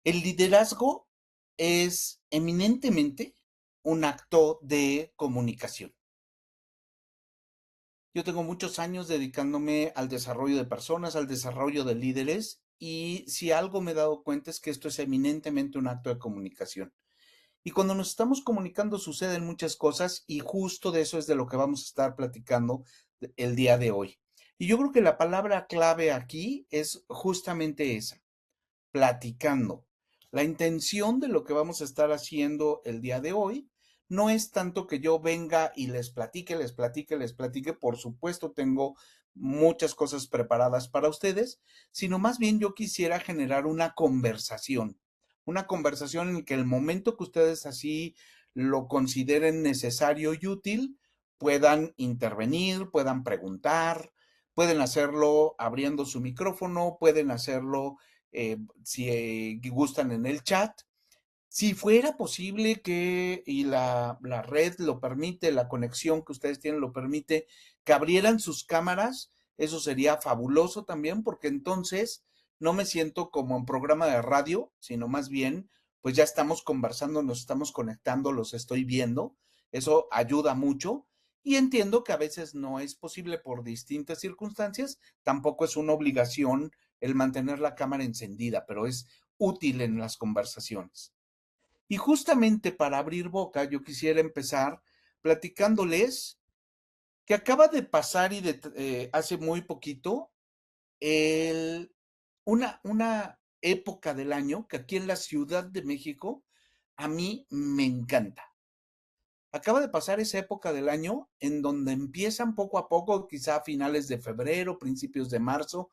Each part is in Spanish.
El liderazgo es eminentemente un acto de comunicación. Yo tengo muchos años dedicándome al desarrollo de personas, al desarrollo de líderes, y si algo me he dado cuenta es que esto es eminentemente un acto de comunicación. Y cuando nos estamos comunicando suceden muchas cosas y justo de eso es de lo que vamos a estar platicando el día de hoy. Y yo creo que la palabra clave aquí es justamente esa, platicando. La intención de lo que vamos a estar haciendo el día de hoy no es tanto que yo venga y les platique, por supuesto tengo muchas cosas preparadas para ustedes, sino más bien yo quisiera generar una conversación en que el momento que ustedes así lo consideren necesario y útil, puedan intervenir, puedan preguntar, pueden hacerlo abriendo su micrófono, pueden hacerlo si gustan en el chat. Si fuera posible que, y la red lo permite, la conexión que ustedes tienen lo permite, que abrieran sus cámaras, eso sería fabuloso también, porque entonces no me siento como en programa de radio, sino más bien, pues ya estamos conversando, nos estamos conectando, los estoy viendo, eso ayuda mucho. Y entiendo que a veces no es posible por distintas circunstancias, tampoco es una obligación el mantener la cámara encendida, pero es útil en las conversaciones. Y justamente para abrir boca, yo quisiera empezar platicándoles que acaba de pasar y hace muy poquito el, una época del año que aquí en la Ciudad de México a mí me encanta. Acaba de pasar esa época del año en donde empiezan poco a poco, quizá a finales de febrero, principios de marzo,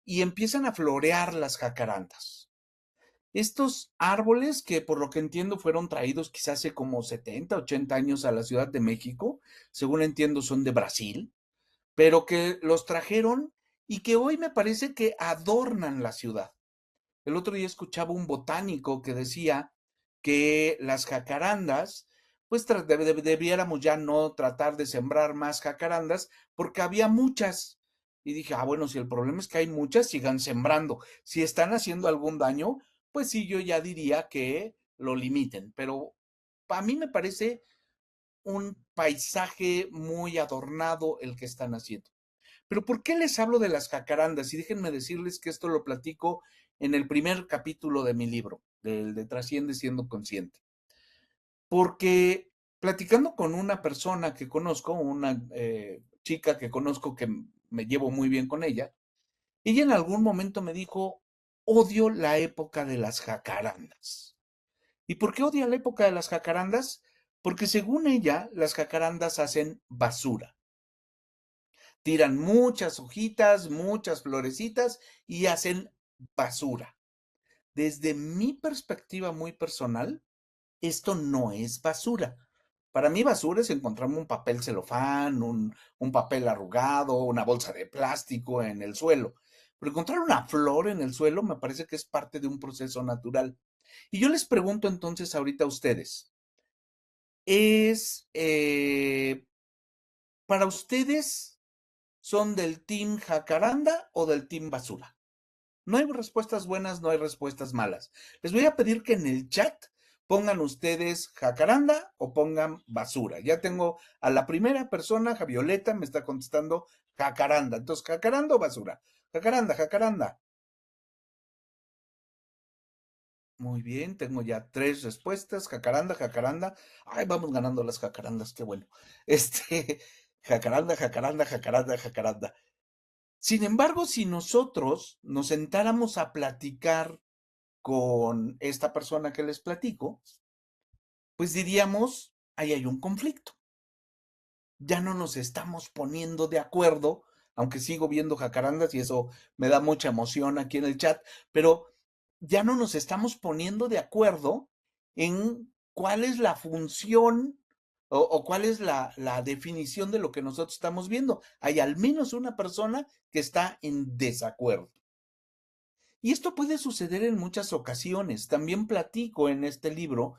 y empiezan a florear las jacarandas. Estos árboles que por lo que entiendo fueron traídos quizás hace como 70, 80 años a la Ciudad de México, según entiendo son de Brasil, pero que los trajeron y que hoy me parece que adornan la ciudad. El otro día escuchaba un botánico que decía que las jacarandas, pues debiéramos ya no tratar de sembrar más jacarandas porque había muchas. Y dije, bueno, si el problema es que hay muchas, sigan sembrando. Si están haciendo algún daño, pues sí, yo ya diría que lo limiten. Pero a mí me parece un paisaje muy adornado el que están haciendo. Pero ¿por qué les hablo de las jacarandas? Y déjenme decirles que esto lo platico en el primer capítulo de mi libro, del de Trasciende siendo consciente. Porque platicando con una persona que conozco, una chica que conozco que me llevo muy bien con ella en algún momento me dijo, odio la época de las jacarandas. ¿Y por qué odia la época de las jacarandas? Porque según ella, las jacarandas hacen basura. Tiran muchas hojitas, muchas florecitas y hacen basura. Desde mi perspectiva muy personal, esto no es basura. Para mí basura es encontrarme un papel celofán, un papel arrugado, una bolsa de plástico en el suelo. Pero encontrar una flor en el suelo me parece que es parte de un proceso natural. Y yo les pregunto entonces ahorita a ustedes, ¿es para ustedes son del team jacaranda o del team basura? No hay respuestas buenas, no hay respuestas malas. Les voy a pedir que en el chat pongan ustedes jacaranda o pongan basura. Ya tengo a la primera persona, Javioleta, me está contestando jacaranda. Entonces, ¿jacaranda o basura? Jacaranda, jacaranda. Muy bien, tengo ya tres respuestas. Jacaranda, jacaranda. Ay, vamos ganando las jacarandas, qué bueno. Jacaranda, jacaranda, jacaranda, jacaranda. Sin embargo, si nosotros nos sentáramos a platicar con esta persona que les platico, pues diríamos, ahí hay un conflicto. Ya no nos estamos poniendo de acuerdo, aunque sigo viendo jacarandas y eso me da mucha emoción aquí en el chat, pero ya no nos estamos poniendo de acuerdo en cuál es la función o cuál es la definición de lo que nosotros estamos viendo. Hay al menos una persona que está en desacuerdo. Y esto puede suceder en muchas ocasiones. También platico en este libro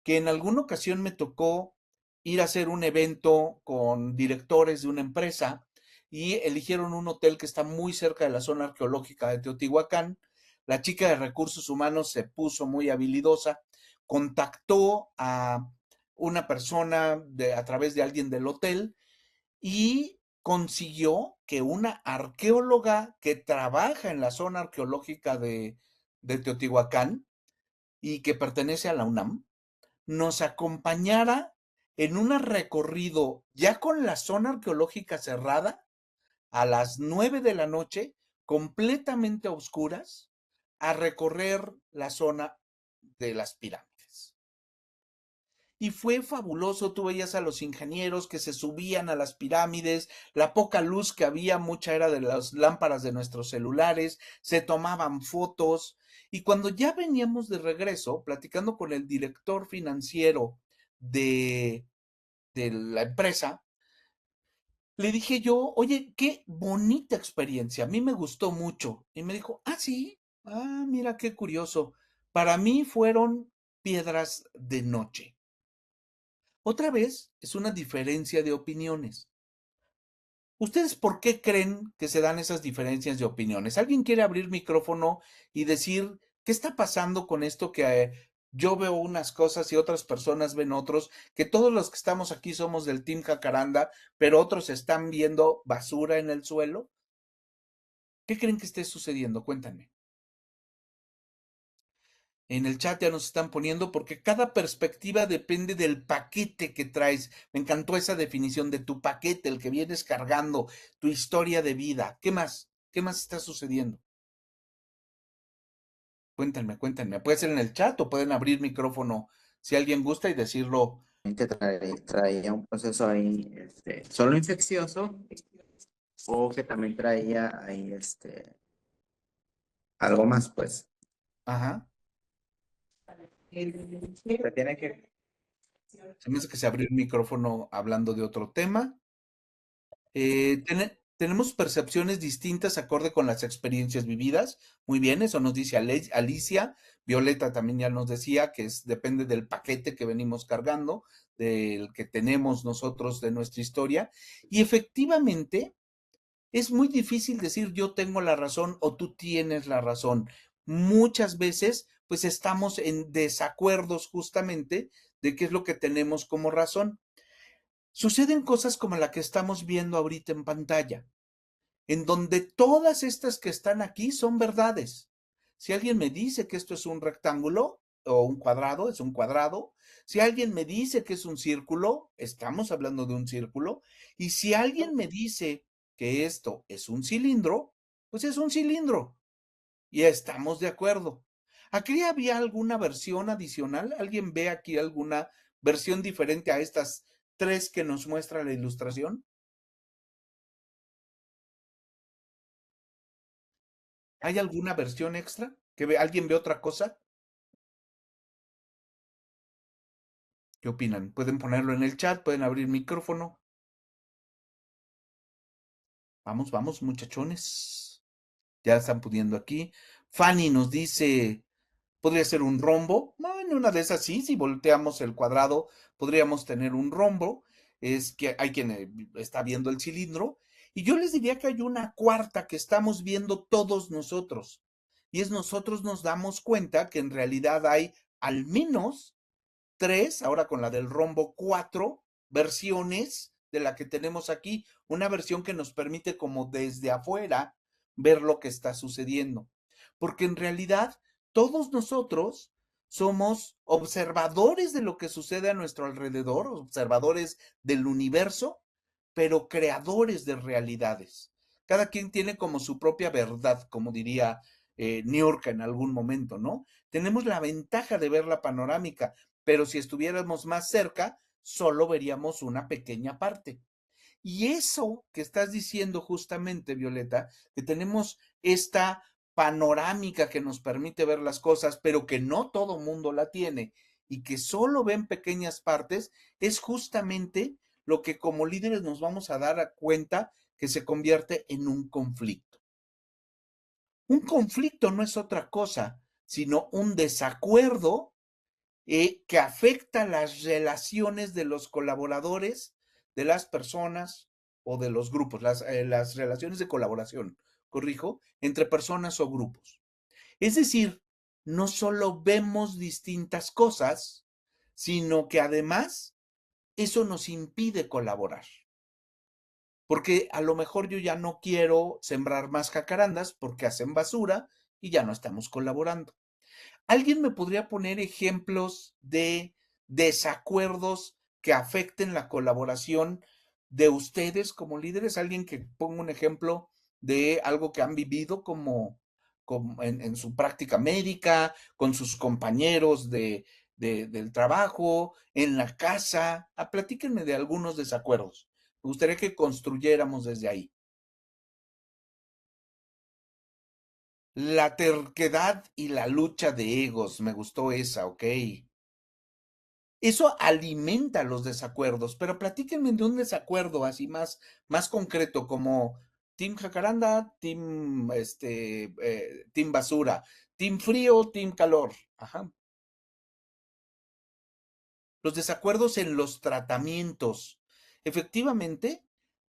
que en alguna ocasión me tocó ir a hacer un evento con directores de una empresa y eligieron un hotel que está muy cerca de la zona arqueológica de Teotihuacán. la chica de recursos humanos se puso muy habilidosa, contactó a una persona a través de alguien del hotel y consiguió que una arqueóloga que trabaja en la zona arqueológica de Teotihuacán y que pertenece a la UNAM, nos acompañara en un recorrido ya con la zona arqueológica cerrada a las 9 de la noche, completamente a oscuras, a recorrer la zona de las pirámides. Y fue fabuloso, tú veías a los ingenieros que se subían a las pirámides, la poca luz que había, mucha era de las lámparas de nuestros celulares, se tomaban fotos, y cuando ya veníamos de regreso, platicando con el director financiero de, de la empresa, le dije yo, oye, qué bonita experiencia, a mí me gustó mucho. Y me dijo, ah, sí, ah, mira qué curioso. Para mí fueron piedras de noche. Otra vez es una diferencia de opiniones. ¿Ustedes por qué creen que se dan esas diferencias de opiniones? ¿Alguien quiere abrir micrófono y decir qué está pasando con esto que yo veo unas cosas y otras personas ven otros, que todos los que estamos aquí somos del Team Jacaranda, pero otros están viendo basura en el suelo? ¿Qué creen que esté sucediendo? Cuéntame. En el chat ya nos están poniendo porque cada perspectiva depende del paquete que traes. Me encantó esa definición de tu paquete, el que vienes cargando, tu historia de vida. ¿Qué más? ¿Qué más está sucediendo? Cuéntenme, cuéntenme. Puede ser en el chat o pueden abrir micrófono si alguien gusta y decirlo. Que traía un proceso ahí, solo infeccioso, o que también traía ahí, algo más, pues. Ajá. Se tiene que... Se me hace que se abrió el micrófono hablando de otro tema. Tenemos percepciones distintas acorde con las experiencias vividas. Muy bien, eso nos dice Alicia. Violeta también ya nos decía que depende del paquete que venimos cargando, del que tenemos nosotros de nuestra historia. Y efectivamente, es muy difícil decir yo tengo la razón o tú tienes la razón. Muchas veces, pues estamos en desacuerdos justamente de qué es lo que tenemos como razón. Suceden cosas como la que estamos viendo ahorita en pantalla, en donde todas estas que están aquí son verdades. Si alguien me dice que esto es un rectángulo o un cuadrado, es un cuadrado. Si alguien me dice que es un círculo, estamos hablando de un círculo. Y si alguien me dice que esto es un cilindro, pues es un cilindro. Y estamos de acuerdo. ¿Aquí había alguna versión adicional? ¿Alguien ve aquí alguna versión diferente a estas tres que nos muestra la ilustración? ¿Hay alguna versión extra? ¿Alguien ve otra cosa? ¿Qué opinan? Pueden ponerlo en el chat, pueden abrir micrófono. Vamos, vamos, muchachones. Ya están pudiendo aquí. Fanny nos dice, ¿podría ser un rombo? No, en una de esas sí, si volteamos el cuadrado, podríamos tener un rombo. Es que hay quien está viendo el cilindro. Y yo les diría que hay una cuarta que estamos viendo todos nosotros. Y es nosotros nos damos cuenta que en realidad hay al menos tres, ahora con la del rombo, cuatro versiones de la que tenemos aquí. Una versión que nos permite como desde afuera ver lo que está sucediendo. Porque en realidad todos nosotros somos observadores de lo que sucede a nuestro alrededor, observadores del universo, pero creadores de realidades. Cada quien tiene como su propia verdad, como diría Niurka en algún momento, ¿no? Tenemos la ventaja de ver la panorámica, pero si estuviéramos más cerca, solo veríamos una pequeña parte. Y eso que estás diciendo justamente, Violeta, que tenemos esta panorámica que nos permite ver las cosas, pero que no todo mundo la tiene y que solo ven pequeñas partes, es justamente lo que como líderes nos vamos a dar cuenta que se convierte en un conflicto. Un conflicto no es otra cosa, sino un desacuerdo que afecta las relaciones de los colaboradores, de las personas o de los grupos, las relaciones de colaboración, corrijo, entre personas o grupos. Es decir, no solo vemos distintas cosas, sino que además eso nos impide colaborar. Porque a lo mejor yo ya no quiero sembrar más jacarandas porque hacen basura y ya no estamos colaborando. ¿Alguien me podría poner ejemplos de desacuerdos que afecten la colaboración de ustedes como líderes? ¿Alguien que ponga un ejemplo de algo que han vivido como en su práctica médica, con sus compañeros del trabajo, en la casa? Platíquenme de algunos desacuerdos. Me gustaría que construyéramos desde ahí. La terquedad y la lucha de egos, me gustó esa, ok. Eso alimenta los desacuerdos, pero platíquenme de un desacuerdo así más concreto, como team jacaranda, team basura, team frío, team calor. Ajá. Los desacuerdos en los tratamientos. Efectivamente,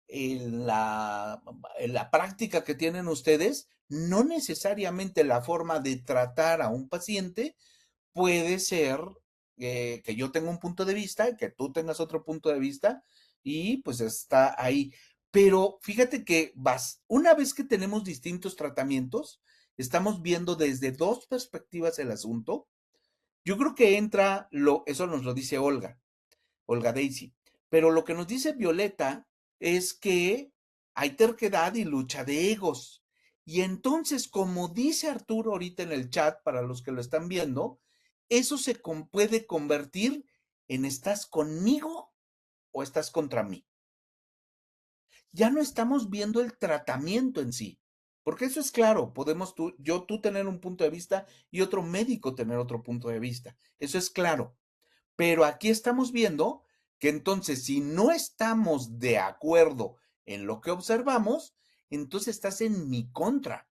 en la práctica que tienen ustedes, no necesariamente la forma de tratar a un paciente puede ser que yo tenga un punto de vista, que tú tengas otro punto de vista, y pues está ahí. Pero fíjate que una vez que tenemos distintos tratamientos, estamos viendo desde dos perspectivas el asunto. Yo creo que eso nos lo dice Olga Daisy, pero lo que nos dice Violeta es que hay terquedad y lucha de egos. Y entonces, como dice Arturo ahorita en el chat, para los que lo están viendo, eso puede convertir en ¿estás conmigo o estás contra mí? Ya no estamos viendo el tratamiento en sí, porque eso es claro, podemos tú tener un punto de vista y otro médico tener otro punto de vista, eso es claro. Pero aquí estamos viendo que entonces si no estamos de acuerdo en lo que observamos, entonces estás en mi contra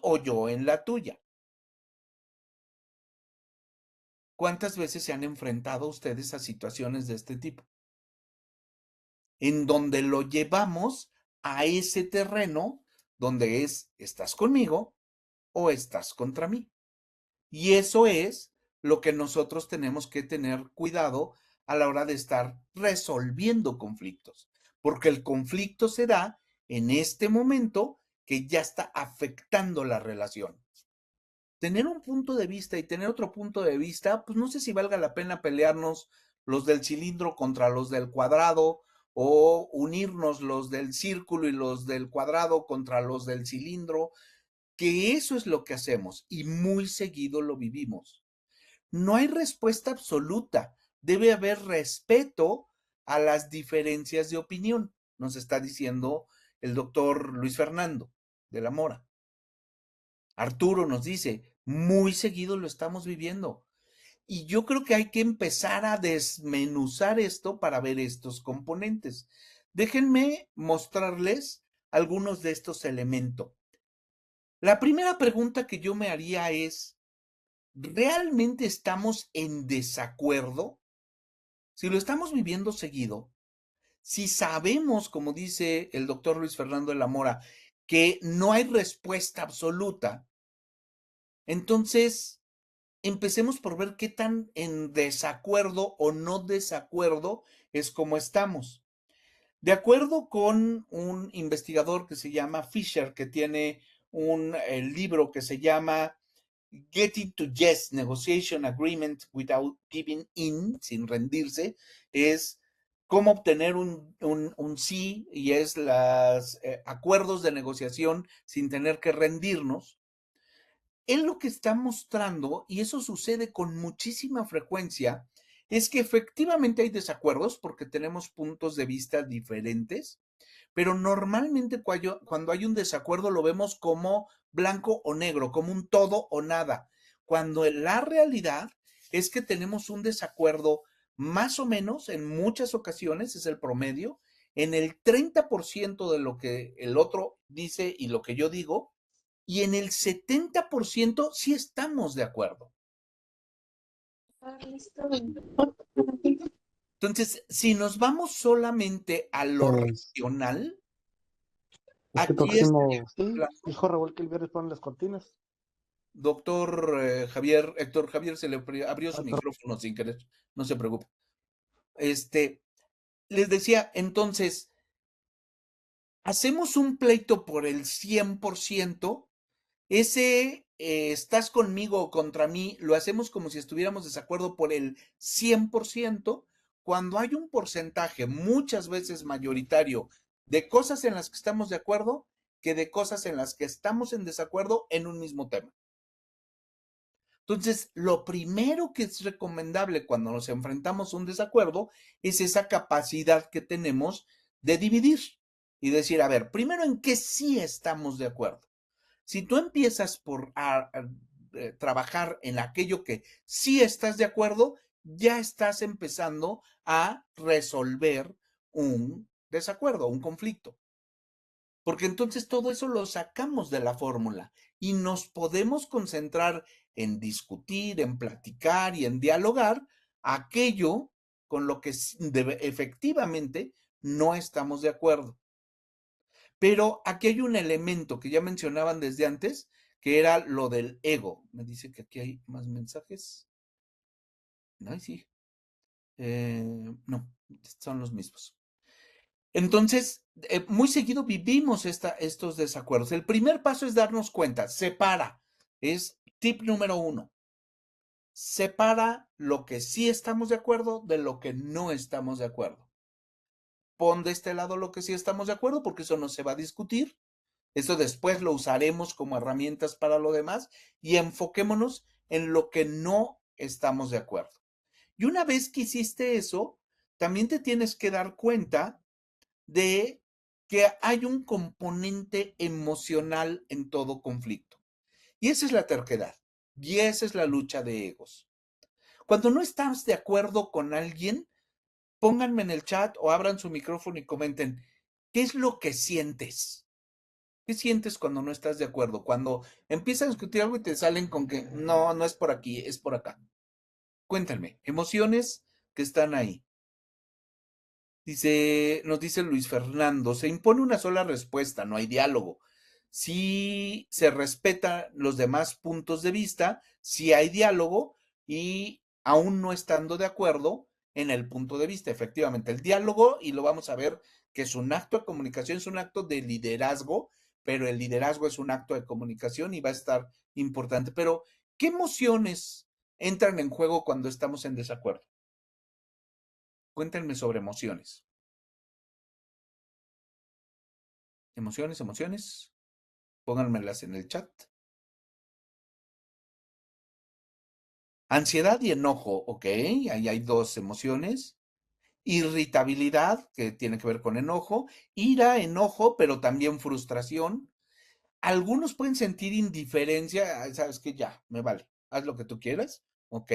o yo en la tuya. ¿Cuántas veces se han enfrentado ustedes a situaciones de este tipo? En donde lo llevamos a ese terreno donde ¿estás conmigo o estás contra mí? Y eso es lo que nosotros tenemos que tener cuidado a la hora de estar resolviendo conflictos, porque el conflicto se da en este momento que ya está afectando la relación. Tener un punto de vista y tener otro punto de vista, pues no sé si valga la pena pelearnos los del cilindro contra los del cuadrado o unirnos los del círculo y los del cuadrado contra los del cilindro, que eso es lo que hacemos y muy seguido lo vivimos. No hay respuesta absoluta, debe haber respeto a las diferencias de opinión, nos está diciendo el doctor Luis Fernando de la Mora. Arturo nos dice, muy seguido lo estamos viviendo. Y yo creo que hay que empezar a desmenuzar esto para ver estos componentes. Déjenme mostrarles algunos de estos elementos. La primera pregunta que yo me haría es, ¿realmente estamos en desacuerdo? Si lo estamos viviendo seguido, si sabemos, como dice el doctor Luis Fernando de la Mora, que no hay respuesta absoluta, entonces empecemos por ver qué tan en desacuerdo o no desacuerdo es como estamos. De acuerdo con un investigador que se llama Fisher, que tiene un libro que se llama Getting to Yes, Negotiation Agreement Without Giving In, sin rendirse, es cómo obtener un sí y es los acuerdos de negociación sin tener que rendirnos. Él lo que está mostrando, y eso sucede con muchísima frecuencia, es que efectivamente hay desacuerdos porque tenemos puntos de vista diferentes, pero normalmente cuando hay un desacuerdo lo vemos como blanco o negro, como un todo o nada, cuando la realidad es que tenemos un desacuerdo más o menos, en muchas ocasiones es el promedio, en el 30% de lo que el otro dice y lo que yo digo, y en el 70% sí estamos de acuerdo. Entonces, si nos vamos solamente a lo Pues, racional, es que aquí es próximo, sí, dijo Raúl que el viernes ponen las cortinas. Doctor Javier, Héctor Javier se le abrió su micrófono sin querer, no se preocupe. Este, les decía, entonces, hacemos un pleito por el 100%, ese estás conmigo o contra mí, lo hacemos como si estuviéramos de desacuerdo por el 100%, cuando hay un porcentaje muchas veces mayoritario de cosas en las que estamos de acuerdo que de cosas en las que estamos en desacuerdo en un mismo tema. Entonces, lo primero que es recomendable cuando nos enfrentamos a un desacuerdo es esa capacidad que tenemos de dividir y decir, a ver, primero en qué sí estamos de acuerdo. Si tú empiezas por trabajar en aquello que sí estás de acuerdo, ya estás empezando a resolver un desacuerdo, un conflicto. Porque entonces todo eso lo sacamos de la fórmula y nos podemos concentrar en discutir, en platicar y en dialogar aquello con lo que efectivamente no estamos de acuerdo. Pero aquí hay un elemento que ya mencionaban desde antes, que era lo del ego. Me dice que aquí hay más mensajes. Ay, sí. No, son los mismos. Entonces, muy seguido vivimos estos desacuerdos. El primer paso es darnos cuenta, separa. Es tip número 1. Separa lo que sí estamos de acuerdo de lo que no estamos de acuerdo. Pon de este lado lo que sí estamos de acuerdo, porque eso no se va a discutir. Eso después lo usaremos como herramientas para lo demás y enfoquémonos en lo que no estamos de acuerdo. Y una vez que hiciste eso, también te tienes que dar cuenta de que hay un componente emocional en todo conflicto. Y esa es la terquedad. Y esa es la lucha de egos. Cuando no estás de acuerdo con alguien, pónganme en el chat o abran su micrófono y comenten, ¿qué es lo que sientes? ¿Qué sientes cuando no estás de acuerdo? Cuando empiezas a discutir algo y te salen con que no, no es por aquí, es por acá. Cuéntenme, emociones que están ahí. Nos dice Luis Fernando, se impone una sola respuesta, no hay diálogo. Si se respetan los demás puntos de vista, si hay diálogo y aún no estando de acuerdo en el punto de vista. Efectivamente, el diálogo, y lo vamos a ver, que es un acto de comunicación, es un acto de liderazgo, pero el liderazgo es un acto de comunicación y va a estar importante. Pero, ¿qué emociones entran en juego cuando estamos en desacuerdo? Cuéntenme sobre emociones. Emociones, emociones. Pónganmelas en el chat. Ansiedad y enojo, ok, ahí hay dos emociones. Irritabilidad, que tiene que ver con enojo. Ira, enojo, pero también frustración. Algunos pueden sentir indiferencia, sabes que ya, me vale, haz lo que tú quieras, ok.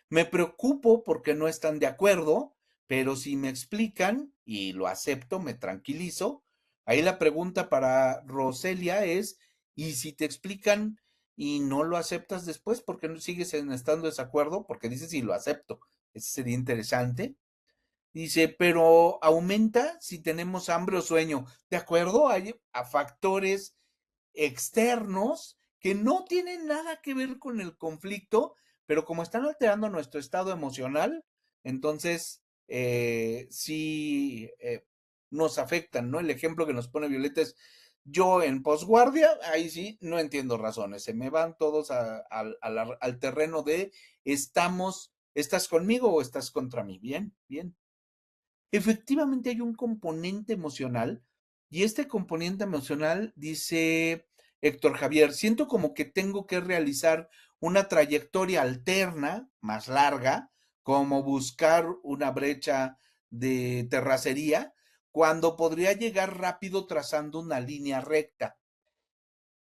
Me preocupo porque no están de acuerdo, pero si me explican y lo acepto, me tranquilizo. Ahí la pregunta para Roselia es, ¿y si te explican y no lo aceptas después, por qué no sigues estando de desacuerdo? Porque dices, sí, lo acepto. Ese sería interesante. Dice, pero aumenta si tenemos hambre o sueño. ¿De acuerdo? Hay a factores externos que no tienen nada que ver con el conflicto, pero como están alterando nuestro estado emocional, entonces sí nos afectan, ¿no? El ejemplo que nos pone Violeta es, yo en posguardia, ahí sí, no entiendo razones, se me van todos al terreno de ¿estás conmigo o estás contra mí? Bien, bien. Efectivamente hay un componente emocional y este componente emocional, dice Héctor Javier, siento como que tengo que realizar una trayectoria alterna, más larga, como buscar una brecha de terracería, cuando podría llegar rápido trazando una línea recta.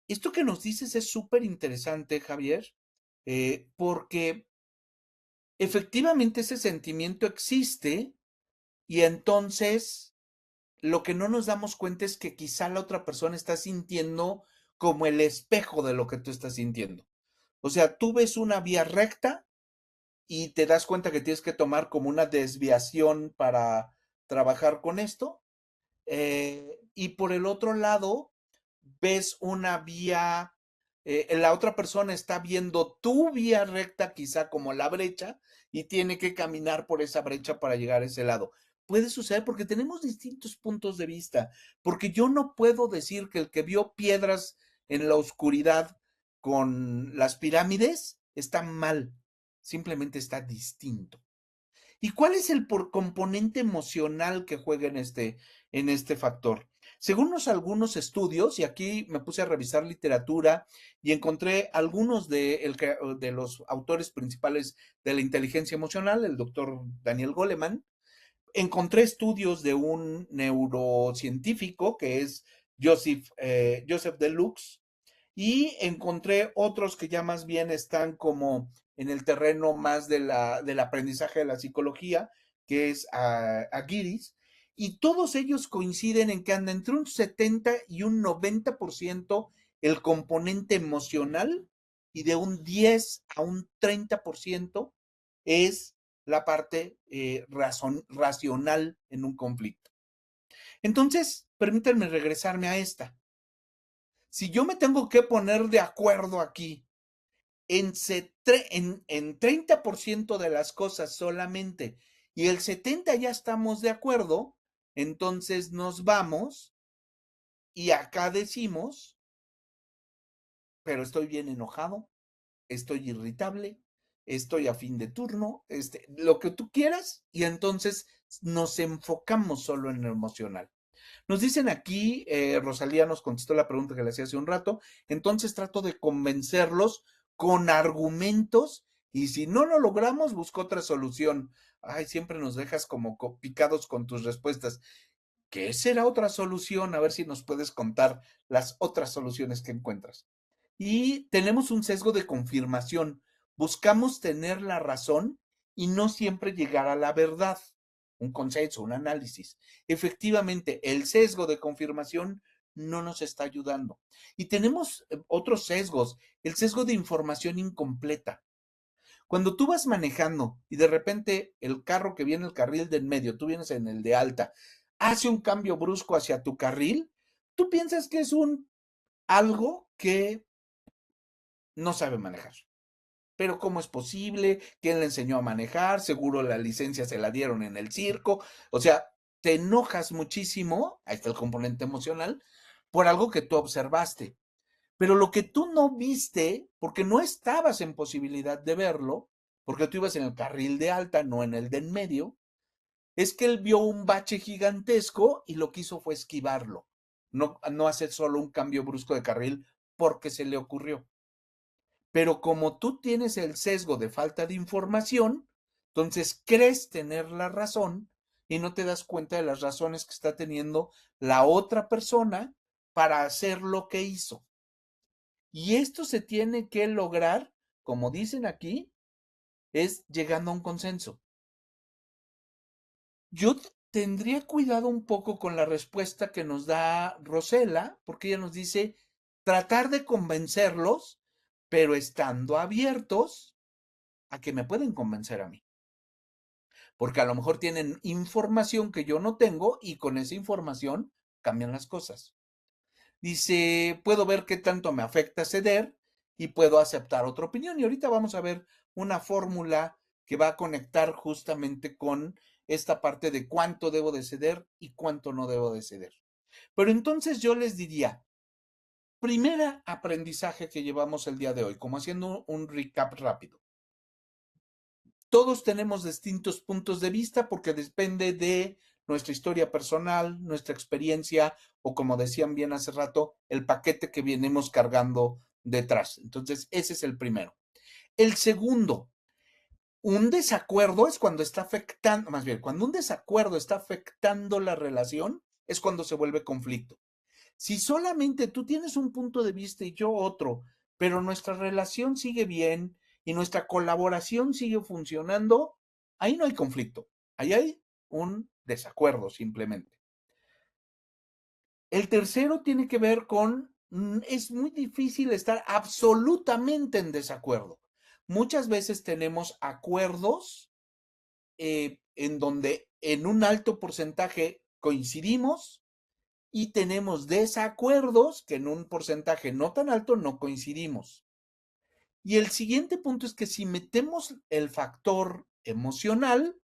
Esto que nos dices es súper interesante, Javier, porque efectivamente ese sentimiento existe y entonces lo que no nos damos cuenta es que quizá la otra persona está sintiendo como el espejo de lo que tú estás sintiendo. O sea, tú ves una vía recta y te das cuenta que tienes que tomar como una desviación para trabajar con esto. Y por el otro lado, ves una vía la otra persona está viendo tu vía recta quizá como la brecha y tiene que caminar por esa brecha para llegar a ese lado. Puede suceder porque tenemos distintos puntos de vista, porque yo no puedo decir que el que vio piedras en la oscuridad con las pirámides está mal, simplemente está distinto. ¿Y cuál es el componente emocional que juega en este factor? Según algunos estudios, y aquí me puse a revisar literatura y encontré algunos de los autores principales de la inteligencia emocional, el doctor Daniel Goleman, encontré estudios de un neurocientífico que es Joseph Deluxe, y encontré otros que ya más bien están como en el terreno más del aprendizaje de la psicología, que es Aguiris, y todos ellos coinciden en que anda entre un 70 y un 90% el componente emocional, y de un 10 a un 30% es la parte racional en un conflicto. Entonces, permítanme regresarme a esta. Si yo me tengo que poner de acuerdo aquí en 30% de las cosas solamente y el 70% ya estamos de acuerdo, entonces nos vamos y acá decimos, pero estoy bien enojado, estoy irritable, estoy a fin de turno, lo que tú quieras, y entonces nos enfocamos solo en lo emocional. Nos dicen aquí, Rosalía nos contestó la pregunta que le hacía hace un rato, entonces trato de convencerlos con argumentos y si no lo logramos, busco otra solución. Ay, siempre nos dejas como picados con tus respuestas. ¿Qué será otra solución? A ver si nos puedes contar las otras soluciones que encuentras. Y tenemos un sesgo de confirmación. Buscamos tener la razón y no siempre llegar a la verdad. Un consenso, un análisis. Efectivamente, el sesgo de confirmación no nos está ayudando. Y tenemos otros sesgos. El sesgo de información incompleta. Cuando tú vas manejando y de repente el carro que viene en el carril de en medio, tú vienes en el de alta, hace un cambio brusco hacia tu carril, tú piensas que es algo que no sabe manejar. Pero ¿cómo es posible? ¿Quién le enseñó a manejar? Seguro la licencia se la dieron en el circo. O sea, te enojas muchísimo, ahí está el componente emocional, por algo que tú observaste. Pero lo que tú no viste, porque no estabas en posibilidad de verlo, porque tú ibas en el carril de alta, no en el de en medio, es que él vio un bache gigantesco y lo que hizo fue esquivarlo, no hacer solo un cambio brusco de carril porque se le ocurrió. Pero como tú tienes el sesgo de falta de información, entonces crees tener la razón y no te das cuenta de las razones que está teniendo la otra persona para hacer lo que hizo. Y esto se tiene que lograr, como dicen aquí, es llegando a un consenso. Yo tendría cuidado un poco con la respuesta que nos da Rosela, porque ella nos dice tratar de convencerlos, pero estando abiertos a que me pueden convencer a mí. Porque a lo mejor tienen información que yo no tengo y con esa información cambian las cosas. Dice, puedo ver qué tanto me afecta ceder y puedo aceptar otra opinión. Y ahorita vamos a ver una fórmula que va a conectar justamente con esta parte de cuánto debo de ceder y cuánto no debo de ceder. Pero entonces yo les diría, primera aprendizaje que llevamos el día de hoy, como haciendo un recap rápido. Todos tenemos distintos puntos de vista porque depende de nuestra historia personal, nuestra experiencia o, como decían bien hace rato, el paquete que venimos cargando detrás. Entonces, ese es el primero. El segundo, un desacuerdo es cuando está afectando, más bien, cuando un desacuerdo está afectando la relación, es cuando se vuelve conflicto. Si solamente tú tienes un punto de vista y yo otro, pero nuestra relación sigue bien y nuestra colaboración sigue funcionando, ahí no hay conflicto, ahí hay un desacuerdo simplemente. El tercero tiene que ver con, es muy difícil estar absolutamente en desacuerdo. Muchas veces tenemos acuerdos en donde en un alto porcentaje coincidimos y tenemos desacuerdos que en un porcentaje no tan alto no coincidimos. Y el siguiente punto es que si metemos el factor emocional,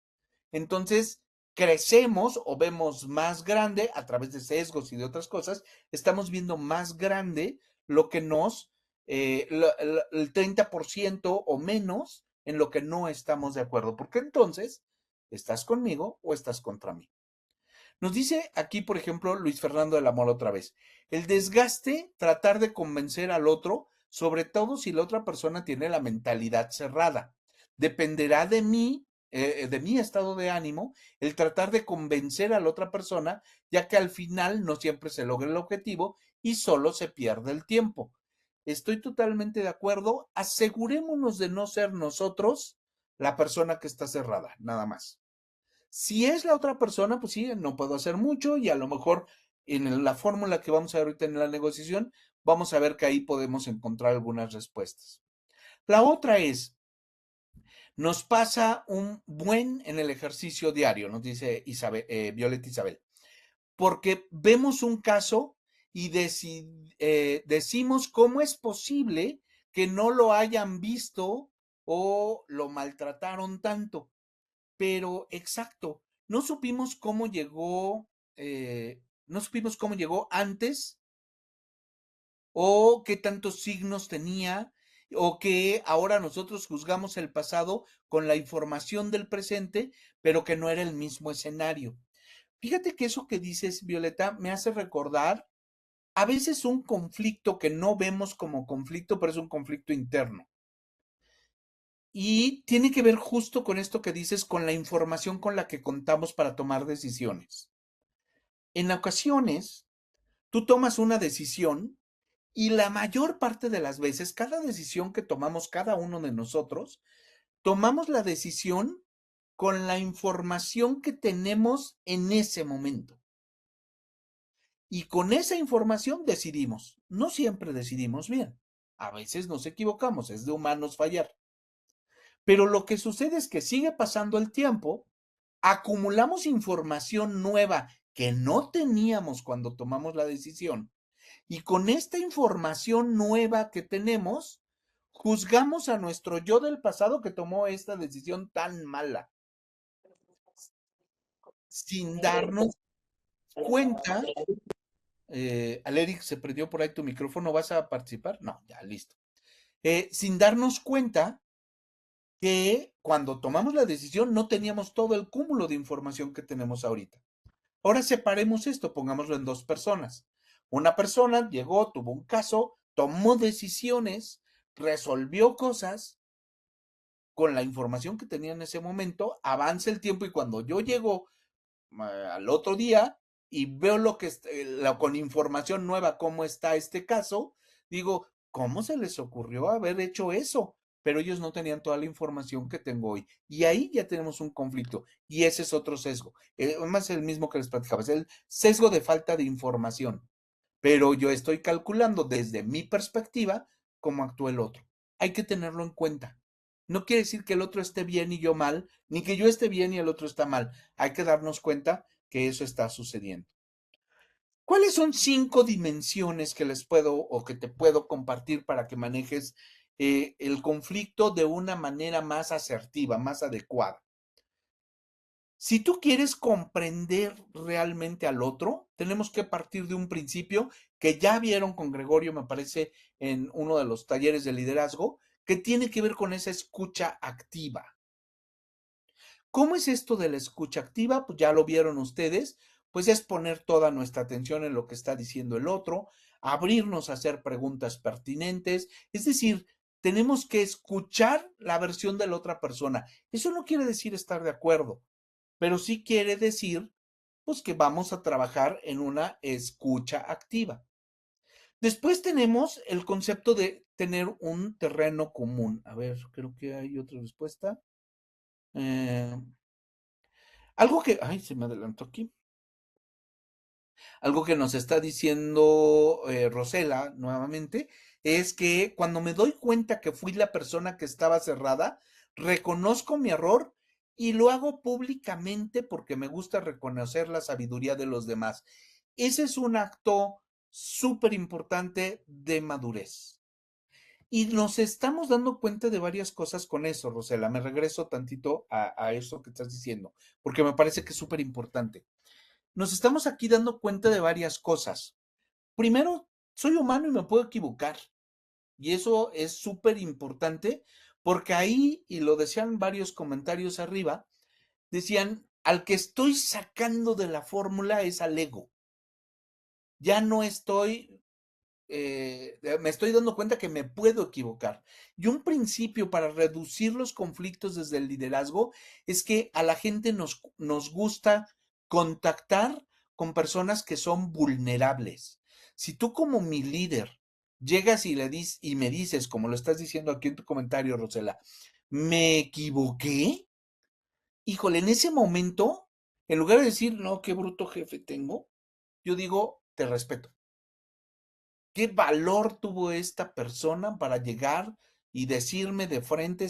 entonces crecemos o vemos más grande a través de sesgos y de otras cosas, estamos viendo más grande lo que el 30% o menos en lo que no estamos de acuerdo, porque entonces estás conmigo o estás contra mí. Nos dice aquí, por ejemplo, Luis Fernando del Amor otra vez, el desgaste, tratar de convencer al otro, sobre todo si la otra persona tiene la mentalidad cerrada. Dependerá de mi estado de ánimo, el tratar de convencer a la otra persona, ya que al final no siempre se logra el objetivo y solo se pierde el tiempo. Estoy totalmente de acuerdo. Asegurémonos de no ser nosotros la persona que está cerrada, nada más. Si es la otra persona, pues sí, no puedo hacer mucho y a lo mejor en la fórmula que vamos a ver ahorita en la negociación, vamos a ver que ahí podemos encontrar algunas respuestas. La otra es, nos pasa un buen en el ejercicio diario, nos dice Violeta Isabel, porque vemos un caso y decimos cómo es posible que no lo hayan visto o lo maltrataron tanto. Pero exacto, no supimos cómo llegó, no supimos cómo llegó antes o qué tantos signos tenía o que ahora nosotros juzgamos el pasado con la información del presente, pero que no era el mismo escenario. Fíjate que eso que dices, Violeta, me hace recordar a veces un conflicto que no vemos como conflicto, pero es un conflicto interno. Y tiene que ver justo con esto que dices, con la información con la que contamos para tomar decisiones. En ocasiones, tú tomas una decisión y la mayor parte de las veces, cada decisión que tomamos cada uno de nosotros, tomamos la decisión con la información que tenemos en ese momento. Y con esa información decidimos. No siempre decidimos bien. A veces nos equivocamos, es de humanos fallar. Pero lo que sucede es que sigue pasando el tiempo, acumulamos información nueva que no teníamos cuando tomamos la decisión y con esta información nueva que tenemos, juzgamos a nuestro yo del pasado que tomó esta decisión tan mala, sin darnos cuenta. Aleric, se prendió por ahí tu micrófono, ¿vas a participar? No, ya, listo. Sin darnos cuenta que cuando tomamos la decisión no teníamos todo el cúmulo de información que tenemos ahorita. Ahora separemos esto, pongámoslo en dos personas. Una persona llegó, tuvo un caso, tomó decisiones, resolvió cosas con la información que tenía en ese momento, avanza el tiempo y cuando yo llego al otro día y veo con información nueva cómo está este caso, digo, ¿cómo se les ocurrió haber hecho eso? Pero ellos no tenían toda la información que tengo hoy. Y ahí ya tenemos un conflicto. Y ese es otro sesgo. Más el mismo que les platicaba, es el sesgo de falta de información. Pero yo estoy calculando desde mi perspectiva cómo actúa el otro. Hay que tenerlo en cuenta. No quiere decir que el otro esté bien y yo mal, ni que yo esté bien y el otro está mal. Hay que darnos cuenta que eso está sucediendo. ¿Cuáles son 5 dimensiones que les puedo o que te puedo compartir para que manejes el conflicto de una manera más asertiva, más adecuada? Si tú quieres comprender realmente al otro, tenemos que partir de un principio que ya vieron con Gregorio, me parece, en uno de los talleres de liderazgo, que tiene que ver con esa escucha activa. ¿Cómo es esto de la escucha activa? Pues ya lo vieron ustedes, pues es poner toda nuestra atención en lo que está diciendo el otro, abrirnos a hacer preguntas pertinentes, es decir, tenemos que escuchar la versión de la otra persona. Eso no quiere decir estar de acuerdo, pero sí quiere decir, pues que vamos a trabajar en una escucha activa. Después tenemos el concepto de tener un terreno común. A ver, creo que hay otra respuesta. Eh, ay, se me adelantó aquí. Algo que nos está diciendo Rosela nuevamente es que cuando me doy cuenta que fui la persona que estaba cerrada, reconozco mi error y lo hago públicamente porque me gusta reconocer la sabiduría de los demás. Ese es un acto súper importante de madurez. Y nos estamos dando cuenta de varias cosas con eso, Rosela. Me regreso tantito a eso que estás diciendo, porque me parece que es súper importante. Nos estamos aquí dando cuenta de varias cosas. Primero, soy humano y me puedo equivocar. Y eso es súper importante porque ahí, y lo decían varios comentarios arriba, decían, al que estoy sacando de la fórmula es al ego. Ya no estoy, me estoy dando cuenta que me puedo equivocar. Y un principio para reducir los conflictos desde el liderazgo es que a la gente nos gusta contactar con personas que son vulnerables. Si tú como mi líder llegas y y me dices, como lo estás diciendo aquí en tu comentario, Rosela, me equivoqué, híjole, en ese momento, en lugar de decir, no, qué bruto jefe tengo, yo digo, te respeto. ¿Qué valor tuvo esta persona para llegar y decirme de frente,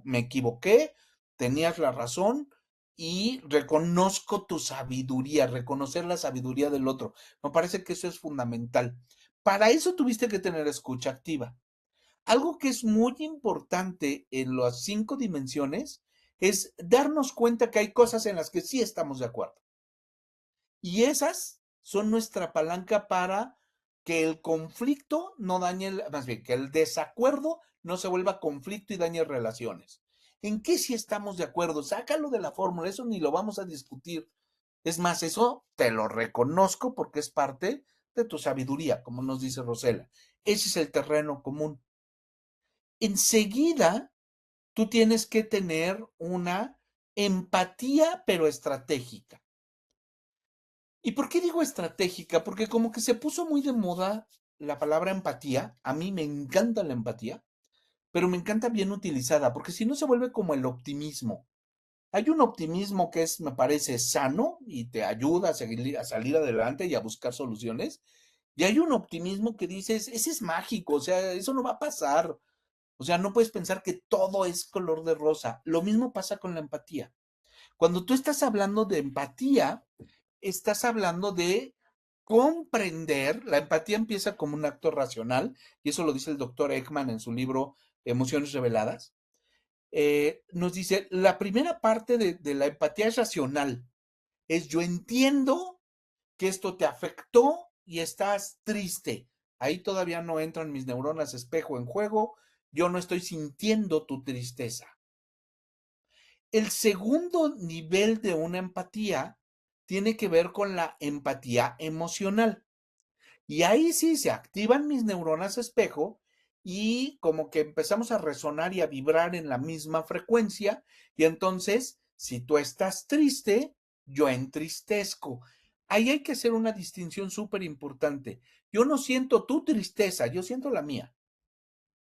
me equivoqué, tenías la razón y reconozco tu sabiduría, reconocer la sabiduría del otro? Me parece que eso es fundamental. Para eso tuviste que tener escucha activa. Algo que es muy importante en las 5 dimensiones es darnos cuenta que hay cosas en las que sí estamos de acuerdo. Y esas son nuestra palanca para que el conflicto no dañe, más bien, que el desacuerdo no se vuelva conflicto y dañe relaciones. ¿En qué sí estamos de acuerdo? Sácalo de la fórmula, eso ni lo vamos a discutir. Es más, eso te lo reconozco porque es parte de tu sabiduría, como nos dice Rosela. Ese es el terreno común. Enseguida, tú tienes que tener una empatía, pero estratégica. ¿Y por qué digo estratégica? Porque como que se puso muy de moda la palabra empatía. A mí me encanta la empatía, pero me encanta bien utilizada, porque si no se vuelve como el optimismo. Hay un optimismo que es, me parece, sano y te ayuda a salir adelante y a buscar soluciones. Y hay un optimismo que dices, ese es mágico, o sea, eso no va a pasar. O sea, no puedes pensar que todo es color de rosa. Lo mismo pasa con la empatía. Cuando tú estás hablando de empatía, estás hablando de comprender. La empatía empieza como un acto racional, y eso lo dice el doctor Ekman en su libro Emociones Reveladas. Nos dice, la primera parte de la empatía es racional, es yo entiendo que esto te afectó y estás triste. Ahí todavía no entran mis neuronas espejo en juego, yo no estoy sintiendo tu tristeza. El segundo nivel de una empatía tiene que ver con la empatía emocional. Y ahí sí se activan mis neuronas espejo y como que empezamos a resonar y a vibrar en la misma frecuencia. Y entonces, si tú estás triste, yo entristezco. Ahí hay que hacer una distinción súper importante. Yo no siento tu tristeza, yo siento la mía.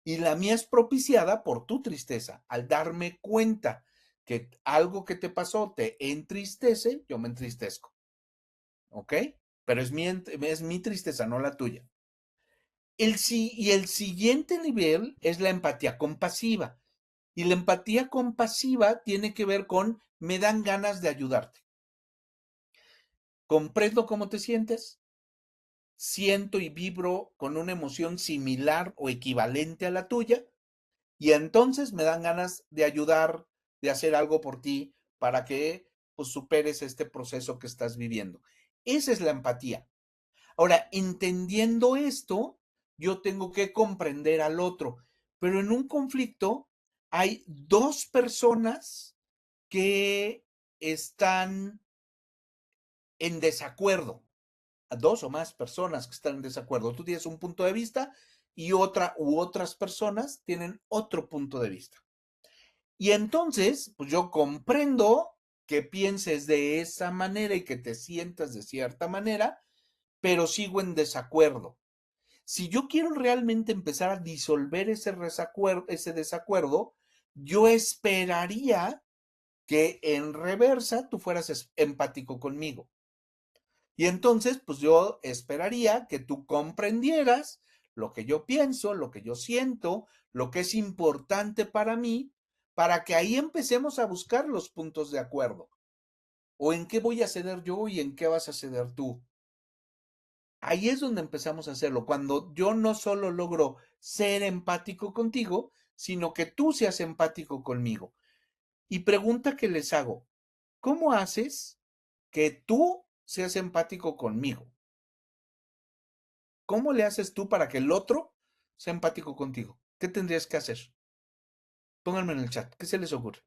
Y la mía es propiciada por tu tristeza. Al darme cuenta que algo que te pasó te entristece, yo me entristezco. ¿Ok? Pero es mi tristeza, no la tuya. Y el siguiente nivel es la empatía compasiva. Y la empatía compasiva tiene que ver con me dan ganas de ayudarte. Comprendo cómo te sientes, siento y vibro con una emoción similar o equivalente a la tuya, y entonces me dan ganas de ayudar, de hacer algo por ti para que pues, superes este proceso que estás viviendo. Esa es la empatía. Ahora, entendiendo esto, yo tengo que comprender al otro, pero en un conflicto hay dos personas que están en desacuerdo, dos o más personas que están en desacuerdo. Tú tienes un punto de vista y otra u otras personas tienen otro punto de vista. Y entonces, pues yo comprendo que pienses de esa manera y que te sientas de cierta manera, pero sigo en desacuerdo. Si yo quiero realmente empezar a disolver ese desacuerdo, yo esperaría que en reversa tú fueras empático conmigo. Y entonces, pues yo esperaría que tú comprendieras lo que yo pienso, lo que yo siento, lo que es importante para mí, para que ahí empecemos a buscar los puntos de acuerdo. O en qué voy a ceder yo y en qué vas a ceder tú. Ahí es donde empezamos a hacerlo, cuando yo no solo logro ser empático contigo, sino que tú seas empático conmigo. Y pregunta que les hago, ¿cómo haces que tú seas empático conmigo? ¿Cómo le haces tú para que el otro sea empático contigo? ¿Qué tendrías que hacer? Pónganme en el chat, ¿qué se les ocurre?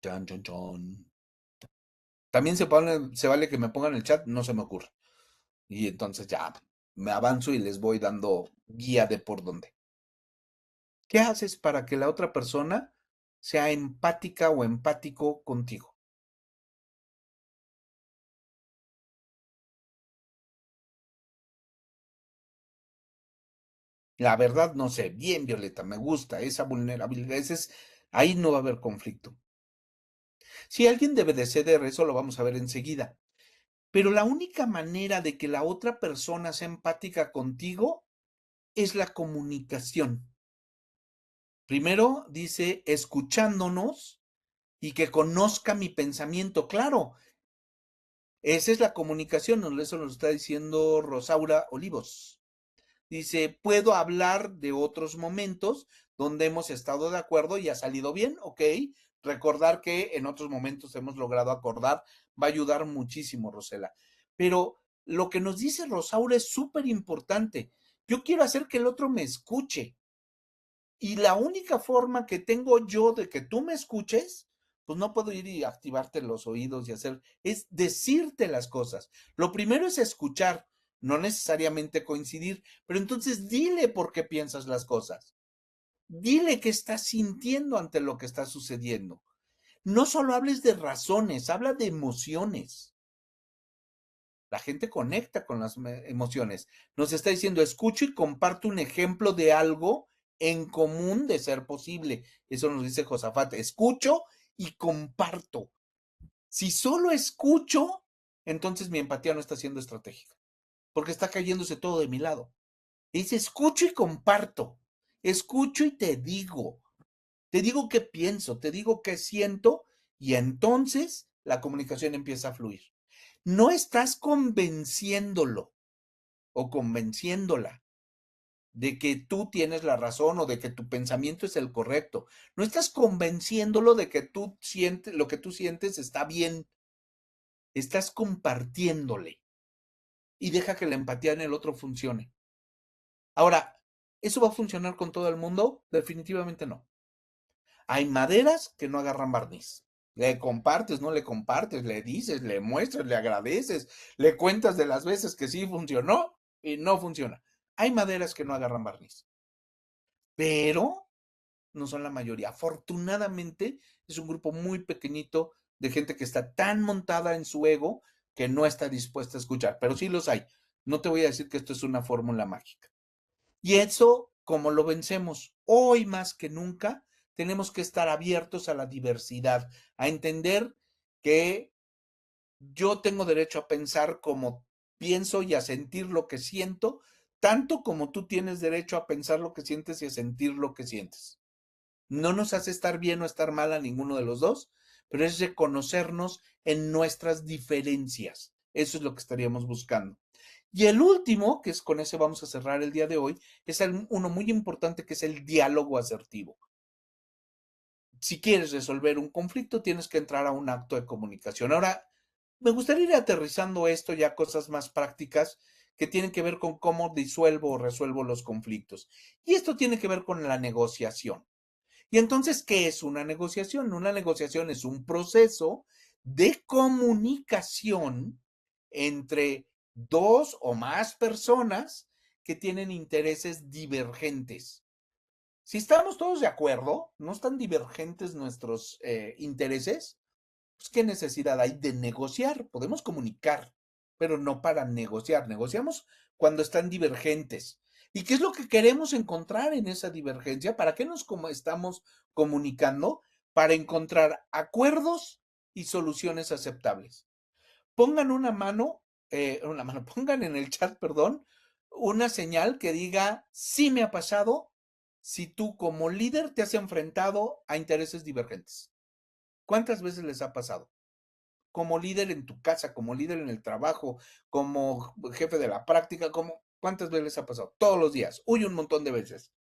Chan, chan, chan. También se vale que me pongan en el chat, no se me ocurre. Y entonces ya me avanzo y les voy dando guía de por dónde. ¿Qué haces para que la otra persona sea empática o empático contigo? La verdad no sé, bien Violeta, me gusta esa vulnerabilidad, ahí no va a haber conflicto. Si alguien debe de ceder, eso lo vamos a ver enseguida. Pero la única manera de que la otra persona sea empática contigo es la comunicación. Primero dice escuchándonos y que conozca mi pensamiento. Claro, esa es la comunicación, eso nos está diciendo Rosaura Olivos. Dice, puedo hablar de otros momentos donde hemos estado de acuerdo y ha salido bien, ok. Recordar que en otros momentos hemos logrado acordar va a ayudar muchísimo, Rosela. Pero lo que nos dice Rosaura es súper importante. Yo quiero hacer que el otro me escuche. Y la única forma que tengo yo de que tú me escuches, pues no puedo ir y activarte los oídos y hacer, es decirte las cosas. Lo primero es escuchar, no necesariamente coincidir, pero entonces dile por qué piensas las cosas. Dile qué estás sintiendo ante lo que está sucediendo. No solo hables de razones, habla de emociones. La gente conecta con las emociones. Nos está diciendo, escucho y comparto un ejemplo de algo en común de ser posible. Eso nos dice Josafat. Escucho y comparto. Si solo escucho, entonces mi empatía no está siendo estratégica, porque está cayéndose todo de mi lado. Dice, escucho y comparto. Escucho y te digo qué pienso, te digo qué siento, y entonces la comunicación empieza a fluir. No estás convenciéndolo o convenciéndola de que tú tienes la razón o de que tu pensamiento es el correcto. No estás convenciéndolo de que tú sientes, lo que tú sientes está bien. Estás compartiéndole y deja que la empatía en el otro funcione. Ahora, ¿eso va a funcionar con todo el mundo? Definitivamente no. Hay maderas que no agarran barniz. Le compartes, no le compartes, le dices, le muestras, le agradeces, le cuentas de las veces que sí funcionó y no funciona. Hay maderas que no agarran barniz, pero no son la mayoría. Afortunadamente es un grupo muy pequeñito de gente que está tan montada en su ego que no está dispuesta a escuchar, pero sí los hay. No te voy a decir que esto es una fórmula mágica. Y eso, ¿cómo lo vencemos? Hoy más que nunca tenemos que estar abiertos a la diversidad, a entender que yo tengo derecho a pensar como pienso y a sentir lo que siento, tanto como tú tienes derecho a pensar lo que sientes y a sentir lo que sientes. No nos hace estar bien o estar mal a ninguno de los dos, pero es reconocernos en nuestras diferencias. Eso es lo que estaríamos buscando. Y el último, que es con ese vamos a cerrar el día de hoy, es uno muy importante que es el diálogo asertivo. Si quieres resolver un conflicto, tienes que entrar a un acto de comunicación. Ahora, me gustaría ir aterrizando esto ya a cosas más prácticas que tienen que ver con cómo disuelvo o resuelvo los conflictos. Y esto tiene que ver con la negociación. Y entonces, ¿qué es una negociación? Una negociación es un proceso de comunicación entre dos o más personas que tienen intereses divergentes. Si estamos todos de acuerdo, no están divergentes nuestros intereses, pues ¿qué necesidad hay de negociar? Podemos comunicar, pero no para negociar. Negociamos cuando están divergentes. ¿Y qué es lo que queremos encontrar en esa divergencia? ¿Para qué nos estamos comunicando? Para encontrar acuerdos y soluciones aceptables. Pongan pongan en el chat, perdón, una señal que diga, sí me ha pasado si tú como líder te has enfrentado a intereses divergentes. ¿Cuántas veces les ha pasado? como líder en tu casa, como líder en el trabajo, como jefe de la práctica, como ¿cuántas veces ha pasado? Todos los días, uy, un montón de veces.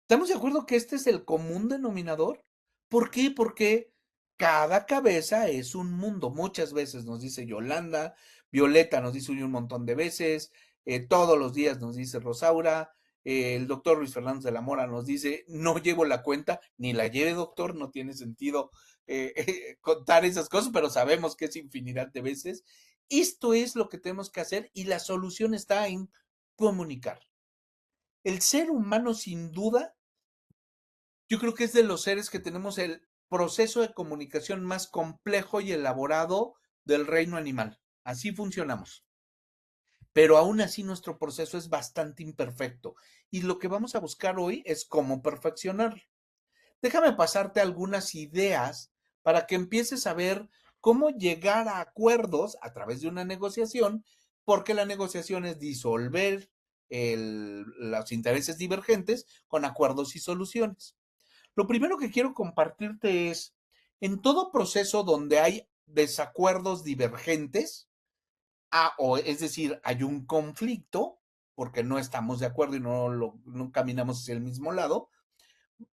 ¿Estamos de acuerdo que este es el común denominador? ¿Por qué? Porque cada cabeza es un mundo. Muchas veces nos dice Yolanda, Violeta nos dice un montón de veces, todos los días nos dice Rosaura, el doctor Luis Fernando de la Mora nos dice, no llevo la cuenta, ni la lleve doctor, no tiene sentido contar esas cosas, pero sabemos que es infinidad de veces. Esto es lo que tenemos que hacer y la solución está en comunicar. El ser humano sin duda yo creo que es de los seres que tenemos el proceso de comunicación más complejo y elaborado del reino animal. Así funcionamos. Pero aún así nuestro proceso es bastante imperfecto. Y lo que vamos a buscar hoy es cómo perfeccionarlo. Déjame pasarte algunas ideas para que empieces a ver cómo llegar a acuerdos a través de una negociación, porque la negociación es disolver los intereses divergentes con acuerdos y soluciones. Lo primero que quiero compartirte es, en todo proceso donde hay desacuerdos divergentes, o es decir, hay un conflicto, porque no estamos de acuerdo y no caminamos hacia el mismo lado,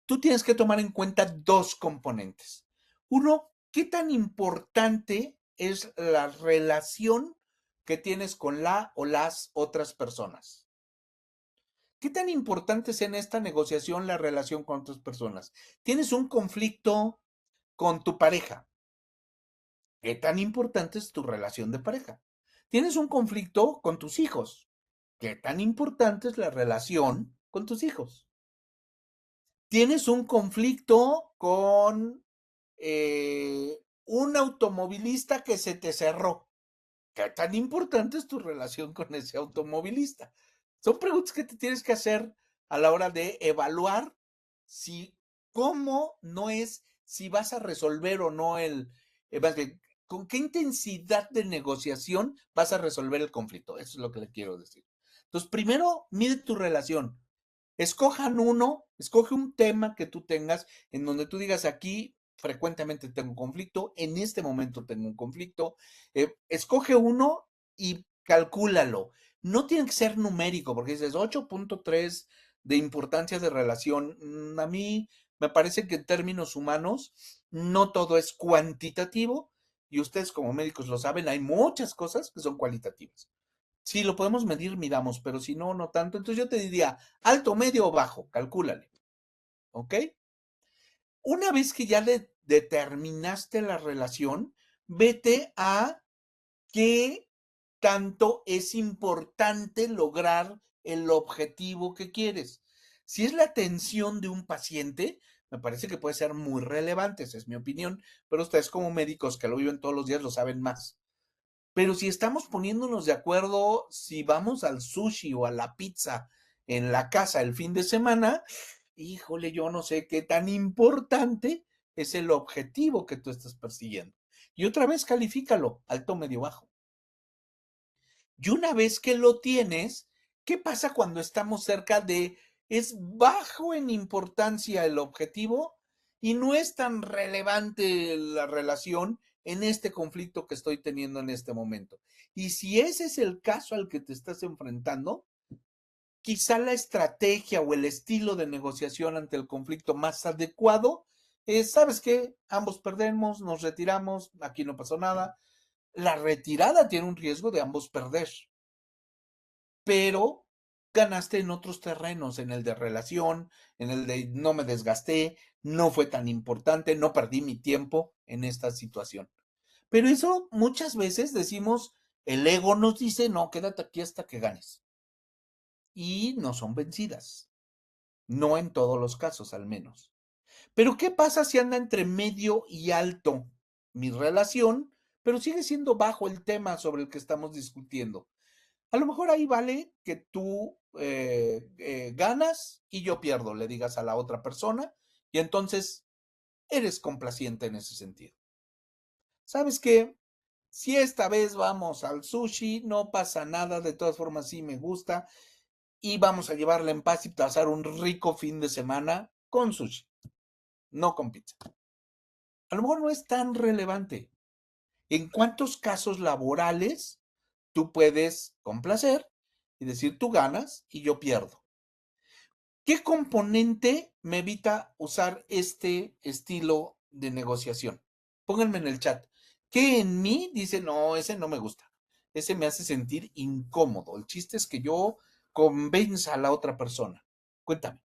tú tienes que tomar en cuenta dos componentes. Uno, ¿qué tan importante es la relación que tienes con la o las otras personas? ¿Qué tan importante es en esta negociación la relación con otras personas? Tienes un conflicto con tu pareja. ¿Qué tan importante es tu relación de pareja? Tienes un conflicto con tus hijos. ¿Qué tan importante es la relación con tus hijos? Tienes un conflicto con un automovilista que se te cerró. ¿Qué tan importante es tu relación con ese automovilista? Son preguntas que te tienes que hacer a la hora de evaluar si, cómo no es, si vas a resolver o no más bien, con qué intensidad de negociación vas a resolver el conflicto. Eso es lo que le quiero decir. Entonces, primero, mide tu relación. Escoge un tema que tú tengas en donde tú digas aquí frecuentemente tengo un conflicto, en este momento tengo un conflicto, escoge uno y calcúlalo. No tiene que ser numérico, porque dices 8.3 de importancia de relación. A mí me parece que en términos humanos no todo es cuantitativo y ustedes como médicos lo saben, hay muchas cosas que son cualitativas. Si lo podemos medir, miramos, pero si no, no tanto. Entonces yo te diría alto, medio o bajo, calcúlale, ¿ok? Una vez que ya determinaste la relación, vete a qué tanto es importante lograr el objetivo que quieres. Si es la atención de un paciente, me parece que puede ser muy relevante, esa es mi opinión, pero ustedes como médicos que lo viven todos los días lo saben más. Pero si estamos poniéndonos de acuerdo, si vamos al sushi o a la pizza en la casa el fin de semana, híjole, yo no sé qué tan importante es el objetivo que tú estás persiguiendo. Y otra vez califícalo, alto, medio, bajo. Y una vez que lo tienes, ¿qué pasa cuando estamos cerca de, es bajo en importancia el objetivo y no es tan relevante la relación en este conflicto que estoy teniendo en este momento? Y si ese es el caso al que te estás enfrentando, quizá la estrategia o el estilo de negociación ante el conflicto más adecuado es, ¿sabes qué? Ambos perdemos, nos retiramos, aquí no pasó nada. La retirada tiene un riesgo de ambos perder, pero ganaste en otros terrenos, en el de relación, en el de no me desgasté, no fue tan importante, no perdí mi tiempo en esta situación. Pero eso muchas veces decimos, el ego nos dice, no, quédate aquí hasta que ganes. Y no son vencidas, no en todos los casos al menos. Pero ¿qué pasa si anda entre medio y alto mi relación, pero sigue siendo bajo el tema sobre el que estamos discutiendo? A lo mejor ahí vale que tú ganas y yo pierdo, le digas a la otra persona, y entonces eres complaciente en ese sentido. ¿Sabes qué? Si esta vez vamos al sushi, no pasa nada, de todas formas sí me gusta, y vamos a llevarla en paz y pasar un rico fin de semana con sushi, no con pizza. A lo mejor no es tan relevante. ¿En cuántos casos laborales tú puedes complacer y decir tú ganas y yo pierdo? ¿Qué componente me evita usar este estilo de negociación? Pónganme en el chat. ¿Qué en mí dice, no, ese no me gusta? Ese me hace sentir incómodo. El chiste es que yo convenza a la otra persona. Cuéntame,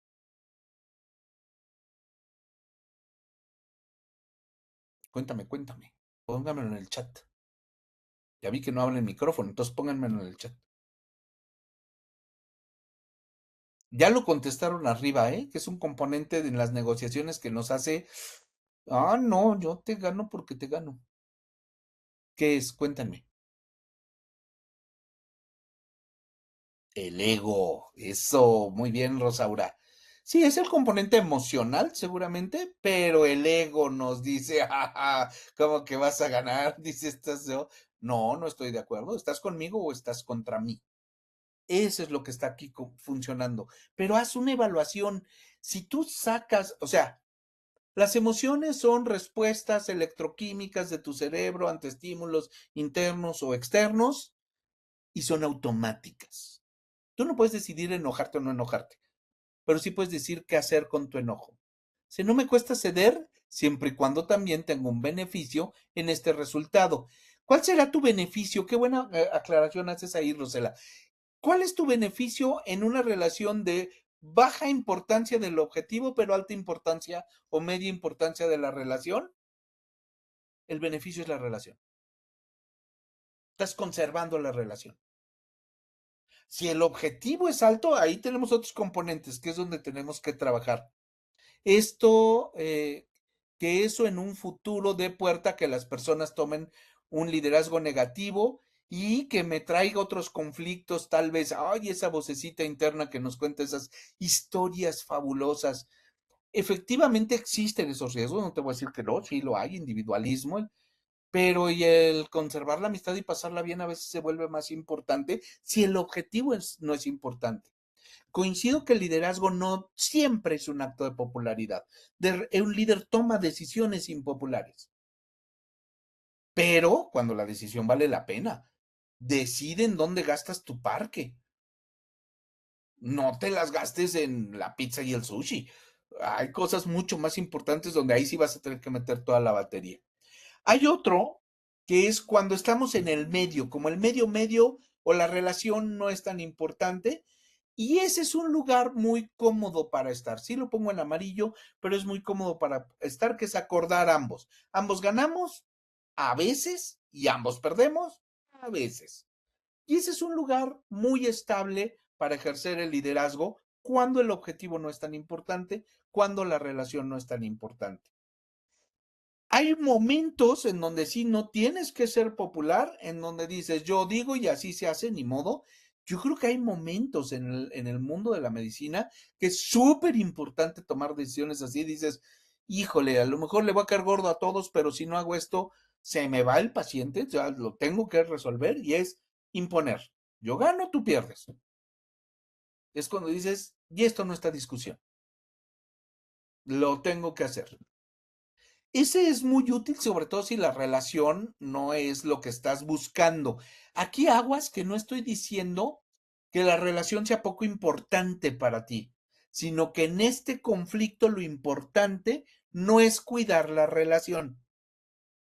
cuéntame. Pónganmelo en el chat. Ya vi que no habla el micrófono, entonces pónganmelo en el chat. Ya lo contestaron arriba, ¿eh? Que es un componente en las negociaciones que nos hace, no, yo te gano porque te gano. ¿Qué es? Cuéntame. El ego, eso, muy bien, Rosaura. Sí, es el componente emocional, seguramente, pero el ego nos dice, ¿cómo que vas a ganar? Dice, estás yo. No, no estoy de acuerdo. ¿Estás conmigo o estás contra mí? Eso es lo que está aquí funcionando. Pero haz una evaluación. Si tú sacas, o sea, las emociones son respuestas electroquímicas de tu cerebro ante estímulos internos o externos y son automáticas. Tú no puedes decidir enojarte o no enojarte, pero sí puedes decir qué hacer con tu enojo. Si no me cuesta ceder, siempre y cuando también tengo un beneficio en este resultado. ¿Cuál será tu beneficio? Qué buena aclaración haces ahí, Rosela. ¿Cuál es tu beneficio en una relación de baja importancia del objetivo, pero alta importancia o media importancia de la relación? El beneficio es la relación. Estás conservando la relación. Si el objetivo es alto, ahí tenemos otros componentes, que es donde tenemos que trabajar. Esto, que eso en un futuro dé puerta a que las personas tomen un liderazgo negativo y que me traiga otros conflictos, tal vez, ay, esa vocecita interna que nos cuenta esas historias fabulosas. Efectivamente existen esos riesgos, no te voy a decir que no, sí lo hay, individualismo, pero y el conservar la amistad y pasarla bien a veces se vuelve más importante si el objetivo no es importante. Coincido que el liderazgo no siempre es un acto de popularidad. Un líder toma decisiones impopulares, pero cuando la decisión vale la pena, decide en dónde gastas tu parque. No te las gastes en la pizza y el sushi. Hay cosas mucho más importantes donde ahí sí vas a tener que meter toda la batería. Hay otro que es cuando estamos en el medio, como el medio o la relación no es tan importante. Y ese es un lugar muy cómodo para estar. Sí lo pongo en amarillo, pero es muy cómodo para estar, que es acordar ambos. Ambos ganamos a veces y ambos perdemos a veces. Y ese es un lugar muy estable para ejercer el liderazgo cuando el objetivo no es tan importante, cuando la relación no es tan importante. Hay momentos en donde sí no tienes que ser popular, en donde dices, yo digo y así se hace, ni modo. Yo creo que hay momentos en el mundo de la medicina que es súper importante tomar decisiones así. Dices, híjole, a lo mejor le voy a caer gordo a todos, pero si no hago esto, se me va el paciente, ya lo tengo que resolver y es imponer. Yo gano, tú pierdes. Es cuando dices, y esto no está discusión, lo tengo que hacer. Ese es muy útil, sobre todo si la relación no es lo que estás buscando. Aquí aguas que no estoy diciendo que la relación sea poco importante para ti, sino que en este conflicto lo importante no es cuidar la relación.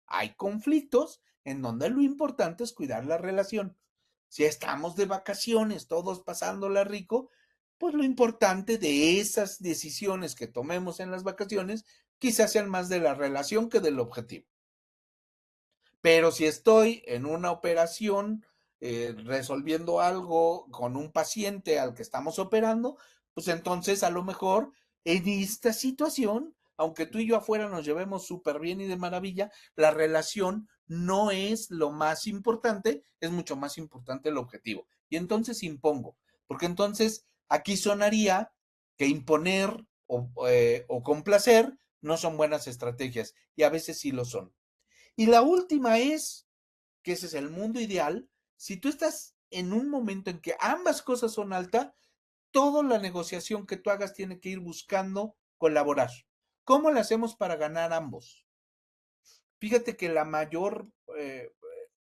Hay conflictos en donde lo importante es cuidar la relación. Si estamos de vacaciones, todos pasándola rico, pues lo importante de esas decisiones que tomemos en las vacaciones quizás sean más de la relación que del objetivo. Pero si estoy en una operación resolviendo algo con un paciente al que estamos operando, pues entonces a lo mejor en esta situación, aunque tú y yo afuera nos llevemos súper bien y de maravilla, la relación no es lo más importante, es mucho más importante el objetivo. Y entonces impongo, porque entonces aquí sonaría que imponer o complacer no son buenas estrategias y a veces sí lo son. Y la última es, que ese es el mundo ideal, si tú estás en un momento en que ambas cosas son altas, toda la negociación que tú hagas tiene que ir buscando colaborar. ¿Cómo lo hacemos para ganar ambos? fíjate que la mayor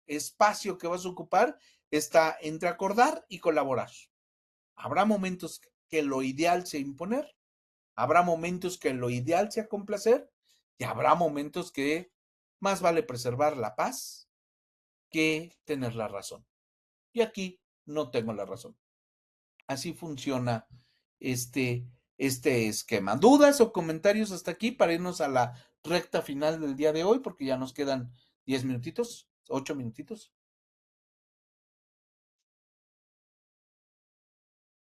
espacio que vas a ocupar está entre acordar y colaborar. Habrá momentos que lo ideal sea imponer, habrá momentos que lo ideal sea complacer y habrá momentos que más vale preservar la paz que tener la razón. Y aquí no tengo la razón. Así funciona este, este esquema. ¿Dudas o comentarios hasta aquí para irnos a la recta final del día de hoy? Porque ya nos quedan 10 minutitos, 8 minutitos.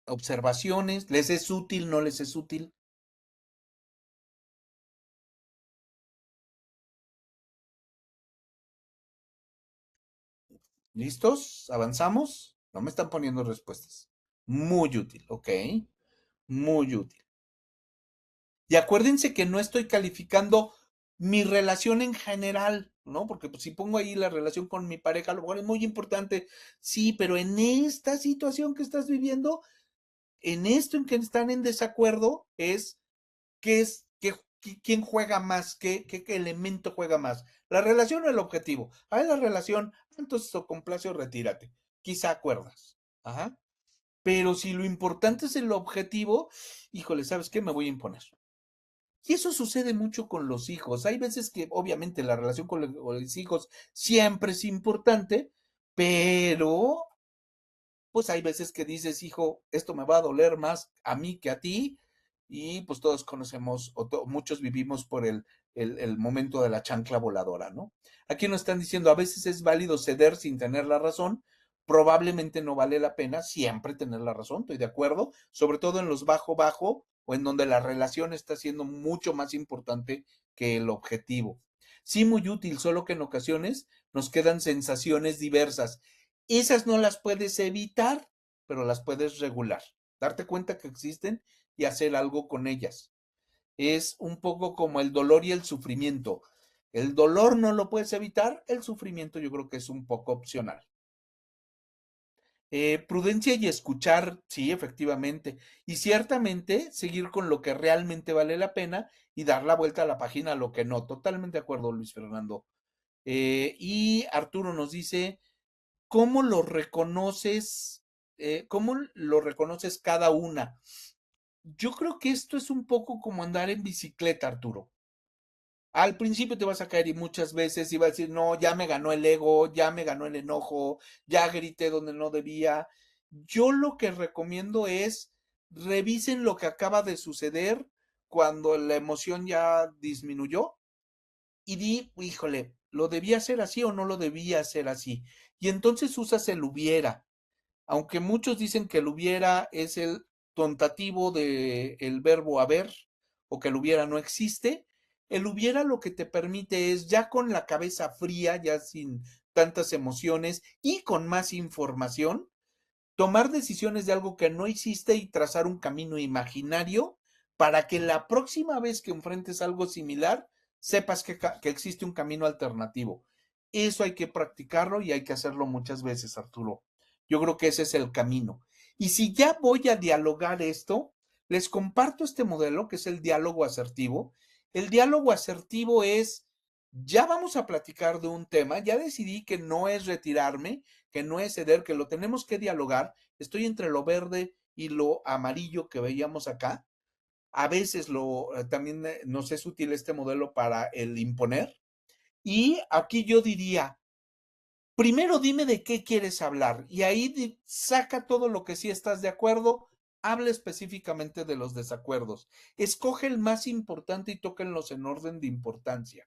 Observaciones, ¿les es útil, no les es útil? ¿Listos? ¿Avanzamos? No me están poniendo respuestas. Muy útil, ok. Muy útil. Y acuérdense que no estoy calificando mi relación en general, ¿no? Porque pues, si pongo ahí la relación con mi pareja, a lo mejor es muy importante. Sí, pero en esta situación que estás viviendo, en esto en que están en desacuerdo, quién juega más, qué elemento juega más. La relación o el objetivo. A ver, la relación, entonces o complace o retírate. Quizá acuerdas. Ajá. Pero si lo importante es el objetivo, híjole, ¿sabes qué? Me voy a imponer. Y eso sucede mucho con los hijos. Hay veces que obviamente la relación con los hijos siempre es importante, pero pues hay veces que dices, hijo, esto me va a doler más a mí que a ti, y pues todos conocemos, muchos vivimos por el momento de la chancla voladora, ¿no? Aquí nos están diciendo, a veces es válido ceder sin tener la razón, probablemente no vale la pena siempre tener la razón, estoy de acuerdo, sobre todo en los bajo-bajo o en donde la relación está siendo mucho más importante que el objetivo. Sí, muy útil, solo que en ocasiones nos quedan sensaciones diversas. Esas no las puedes evitar, pero las puedes regular. Darte cuenta que existen y hacer algo con ellas. Es un poco como el dolor y el sufrimiento. El dolor no lo puedes evitar, el sufrimiento yo creo que es un poco opcional. Prudencia y escuchar, sí, efectivamente. Y ciertamente seguir con lo que realmente vale la pena y dar la vuelta a la página a lo que no. Totalmente de acuerdo, Luis Fernando. Y Arturo nos dice, ¿cómo lo reconoces? ¿Cómo lo reconoces cada una? Yo creo que esto es un poco como andar en bicicleta, Arturo. Al principio te vas a caer y muchas veces iba a decir, no, ya me ganó el ego, ya me ganó el enojo, ya grité donde no debía. Yo lo que recomiendo es revisen lo que acaba de suceder cuando la emoción ya disminuyó y di, híjole, ¿lo debía hacer así o no lo debía hacer así? Y entonces usas el hubiera. Aunque muchos dicen que el hubiera es el tontativo del verbo haber o que el hubiera no existe, el hubiera lo que te permite es ya con la cabeza fría, ya sin tantas emociones y con más información, tomar decisiones de algo que no hiciste y trazar un camino imaginario para que la próxima vez que enfrentes algo similar, sepas que existe un camino alternativo. Eso hay que practicarlo y hay que hacerlo muchas veces, Arturo. Yo creo que ese es el camino. Y si ya voy a dialogar esto, les comparto este modelo que es el diálogo asertivo. El diálogo asertivo es, ya vamos a platicar de un tema, ya decidí que no es retirarme, que no es ceder, que lo tenemos que dialogar. Estoy entre lo verde y lo amarillo que veíamos acá. A veces también nos es útil este modelo para el imponer. Y aquí yo diría, primero dime de qué quieres hablar y ahí saca todo lo que sí estás de acuerdo, habla específicamente de los desacuerdos. Escoge el más importante y tóquenlos en orden de importancia.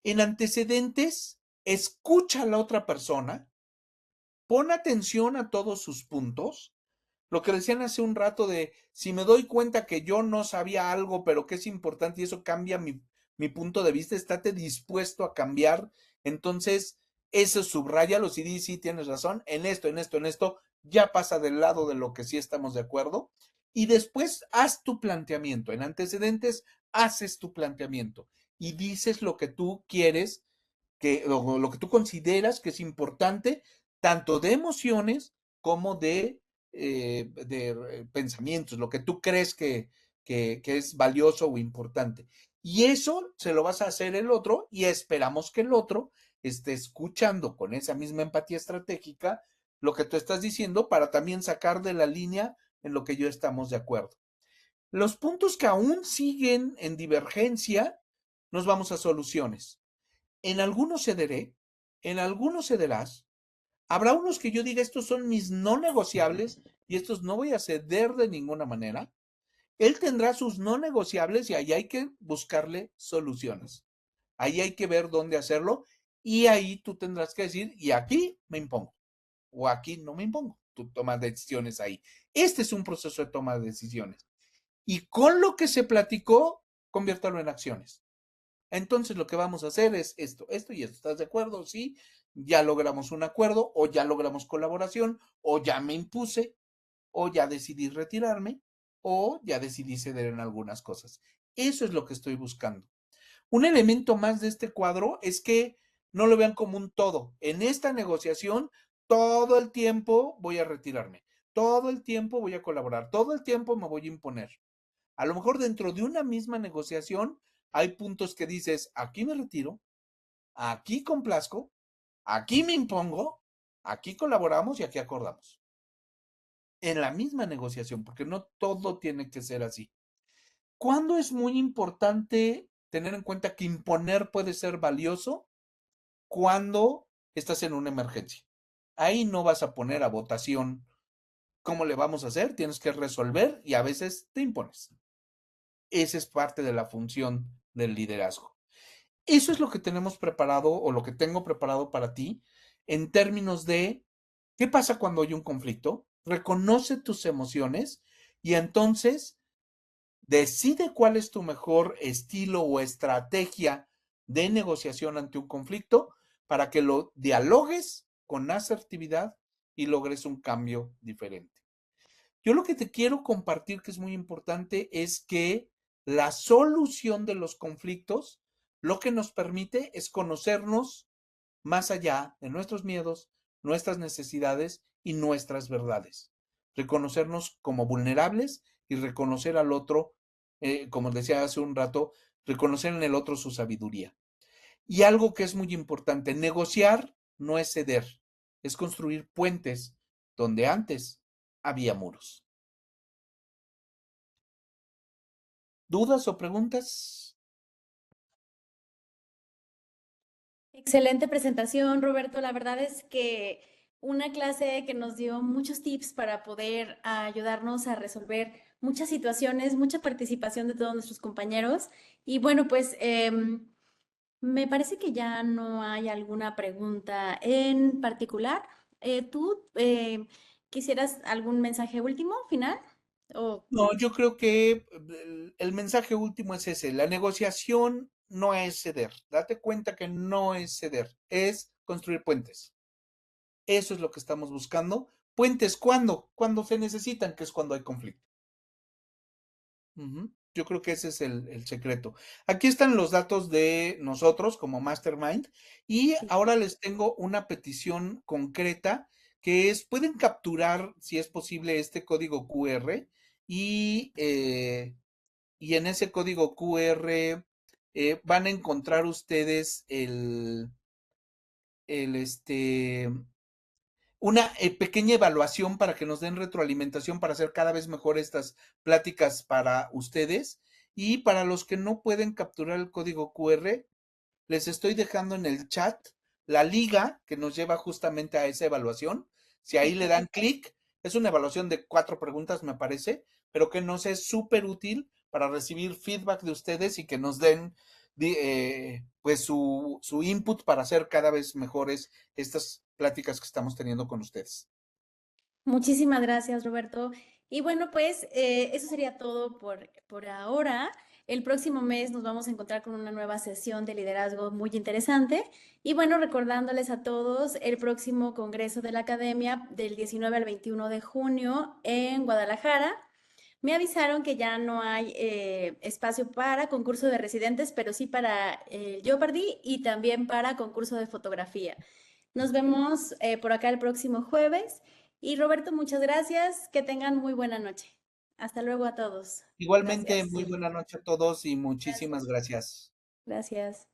En antecedentes, escucha a la otra persona, pon atención a todos sus puntos. Lo que decían hace un rato de si me doy cuenta que yo no sabía algo, pero que es importante y eso cambia mi punto de vista, estate dispuesto a cambiar. Entonces, eso subráyalo y di, sí, tienes razón, en esto, ya pasa del lado de lo que sí estamos de acuerdo. Y después haz tu planteamiento. En antecedentes, haces tu planteamiento y dices lo que tú quieres, lo que tú consideras que es importante, tanto de emociones como de pensamientos, lo que tú crees que es valioso o importante. Y eso se lo vas a hacer el otro y esperamos que el otro esté escuchando con esa misma empatía estratégica lo que tú estás diciendo para también sacar de la línea en lo que yo estamos de acuerdo. Los puntos que aún siguen en divergencia, nos vamos a soluciones. En algunos cederé, en algunos cederás. Habrá unos que yo diga, estos son mis no negociables y estos no voy a ceder de ninguna manera. Él tendrá sus no negociables y ahí hay que buscarle soluciones. Ahí hay que ver dónde hacerlo y ahí tú tendrás que decir, y aquí me impongo o aquí no me impongo. Tú tomas decisiones ahí. Este es un proceso de toma de decisiones. Y con lo que se platicó, conviértalo en acciones. Entonces lo que vamos a hacer es esto y esto. ¿Estás de acuerdo? Sí, ya logramos un acuerdo o ya logramos colaboración o ya me impuse o ya decidí retirarme o ya decidí ceder en algunas cosas. Eso es lo que estoy buscando. Un elemento más de este cuadro es que no lo vean como un todo. En esta negociación, todo el tiempo voy a retirarme, todo el tiempo voy a colaborar, todo el tiempo me voy a imponer. A lo mejor dentro de una misma negociación hay puntos que dices, aquí me retiro, aquí complazco, aquí me impongo, aquí colaboramos y aquí acordamos. En la misma negociación, porque no todo tiene que ser así. ¿Cuándo es muy importante tener en cuenta que imponer puede ser valioso? Cuando estás en una emergencia. Ahí no vas a poner a votación cómo le vamos a hacer, tienes que resolver y a veces te impones. Esa es parte de la función del liderazgo. Eso es lo que tenemos preparado o lo que tengo preparado para ti en términos de qué pasa cuando hay un conflicto, reconoce tus emociones y entonces decide cuál es tu mejor estilo o estrategia de negociación ante un conflicto para que lo dialogues con asertividad y logres un cambio diferente. Yo lo que te quiero compartir que es muy importante es que la solución de los conflictos lo que nos permite es conocernos más allá de nuestros miedos, nuestras necesidades y nuestras verdades. Reconocernos como vulnerables y reconocer al otro, como decía hace un rato, reconocer en el otro su sabiduría. Y algo que es muy importante, negociar no es ceder, es construir puentes donde antes había muros. ¿Dudas o preguntas? Excelente presentación, Roberto. La verdad es que una clase que nos dio muchos tips para poder ayudarnos a resolver muchas situaciones, mucha participación de todos nuestros compañeros. Y bueno, pues me parece que ya no hay alguna pregunta en particular. ¿Tú quisieras algún mensaje último, final? ¿O No, yo creo que el mensaje último es ese. La negociación no es ceder. Date cuenta que no es ceder, es construir puentes. Eso es lo que estamos buscando. ¿Puentes cuándo? Cuando se necesitan, que es cuando hay conflicto. Yo creo que ese es el secreto. Aquí están los datos de nosotros como Mastermind y sí? ahora les tengo una petición concreta que es, pueden capturar, si es posible, este código QR y, y en ese código QR van a encontrar ustedes el una pequeña evaluación para que nos den retroalimentación para hacer cada vez mejor estas pláticas para ustedes. Y para los que no pueden capturar el código QR, les estoy dejando en el chat la liga que nos lleva justamente a esa evaluación. Si ahí le dan clic, es una evaluación de 4 preguntas, me parece, pero que nos es súper útil para recibir feedback de ustedes y que nos den pues su input para hacer cada vez mejores estas pláticas que estamos teniendo con ustedes. Muchísimas gracias, Roberto. Y bueno, pues eso sería todo por ahora. El próximo mes nos vamos a encontrar con una nueva sesión de liderazgo muy interesante. Y bueno, recordándoles a todos el próximo Congreso de la Academia del 19 al 21 de junio en Guadalajara. Me avisaron que ya no hay espacio para concurso de residentes, pero sí para el Jeopardy y también para concurso de fotografía. Nos vemos por acá el próximo jueves. Y Roberto, muchas gracias. Que tengan muy buena noche. Hasta luego a todos. Igualmente, Gracias. muy buena noche a todos y muchísimas gracias. Gracias.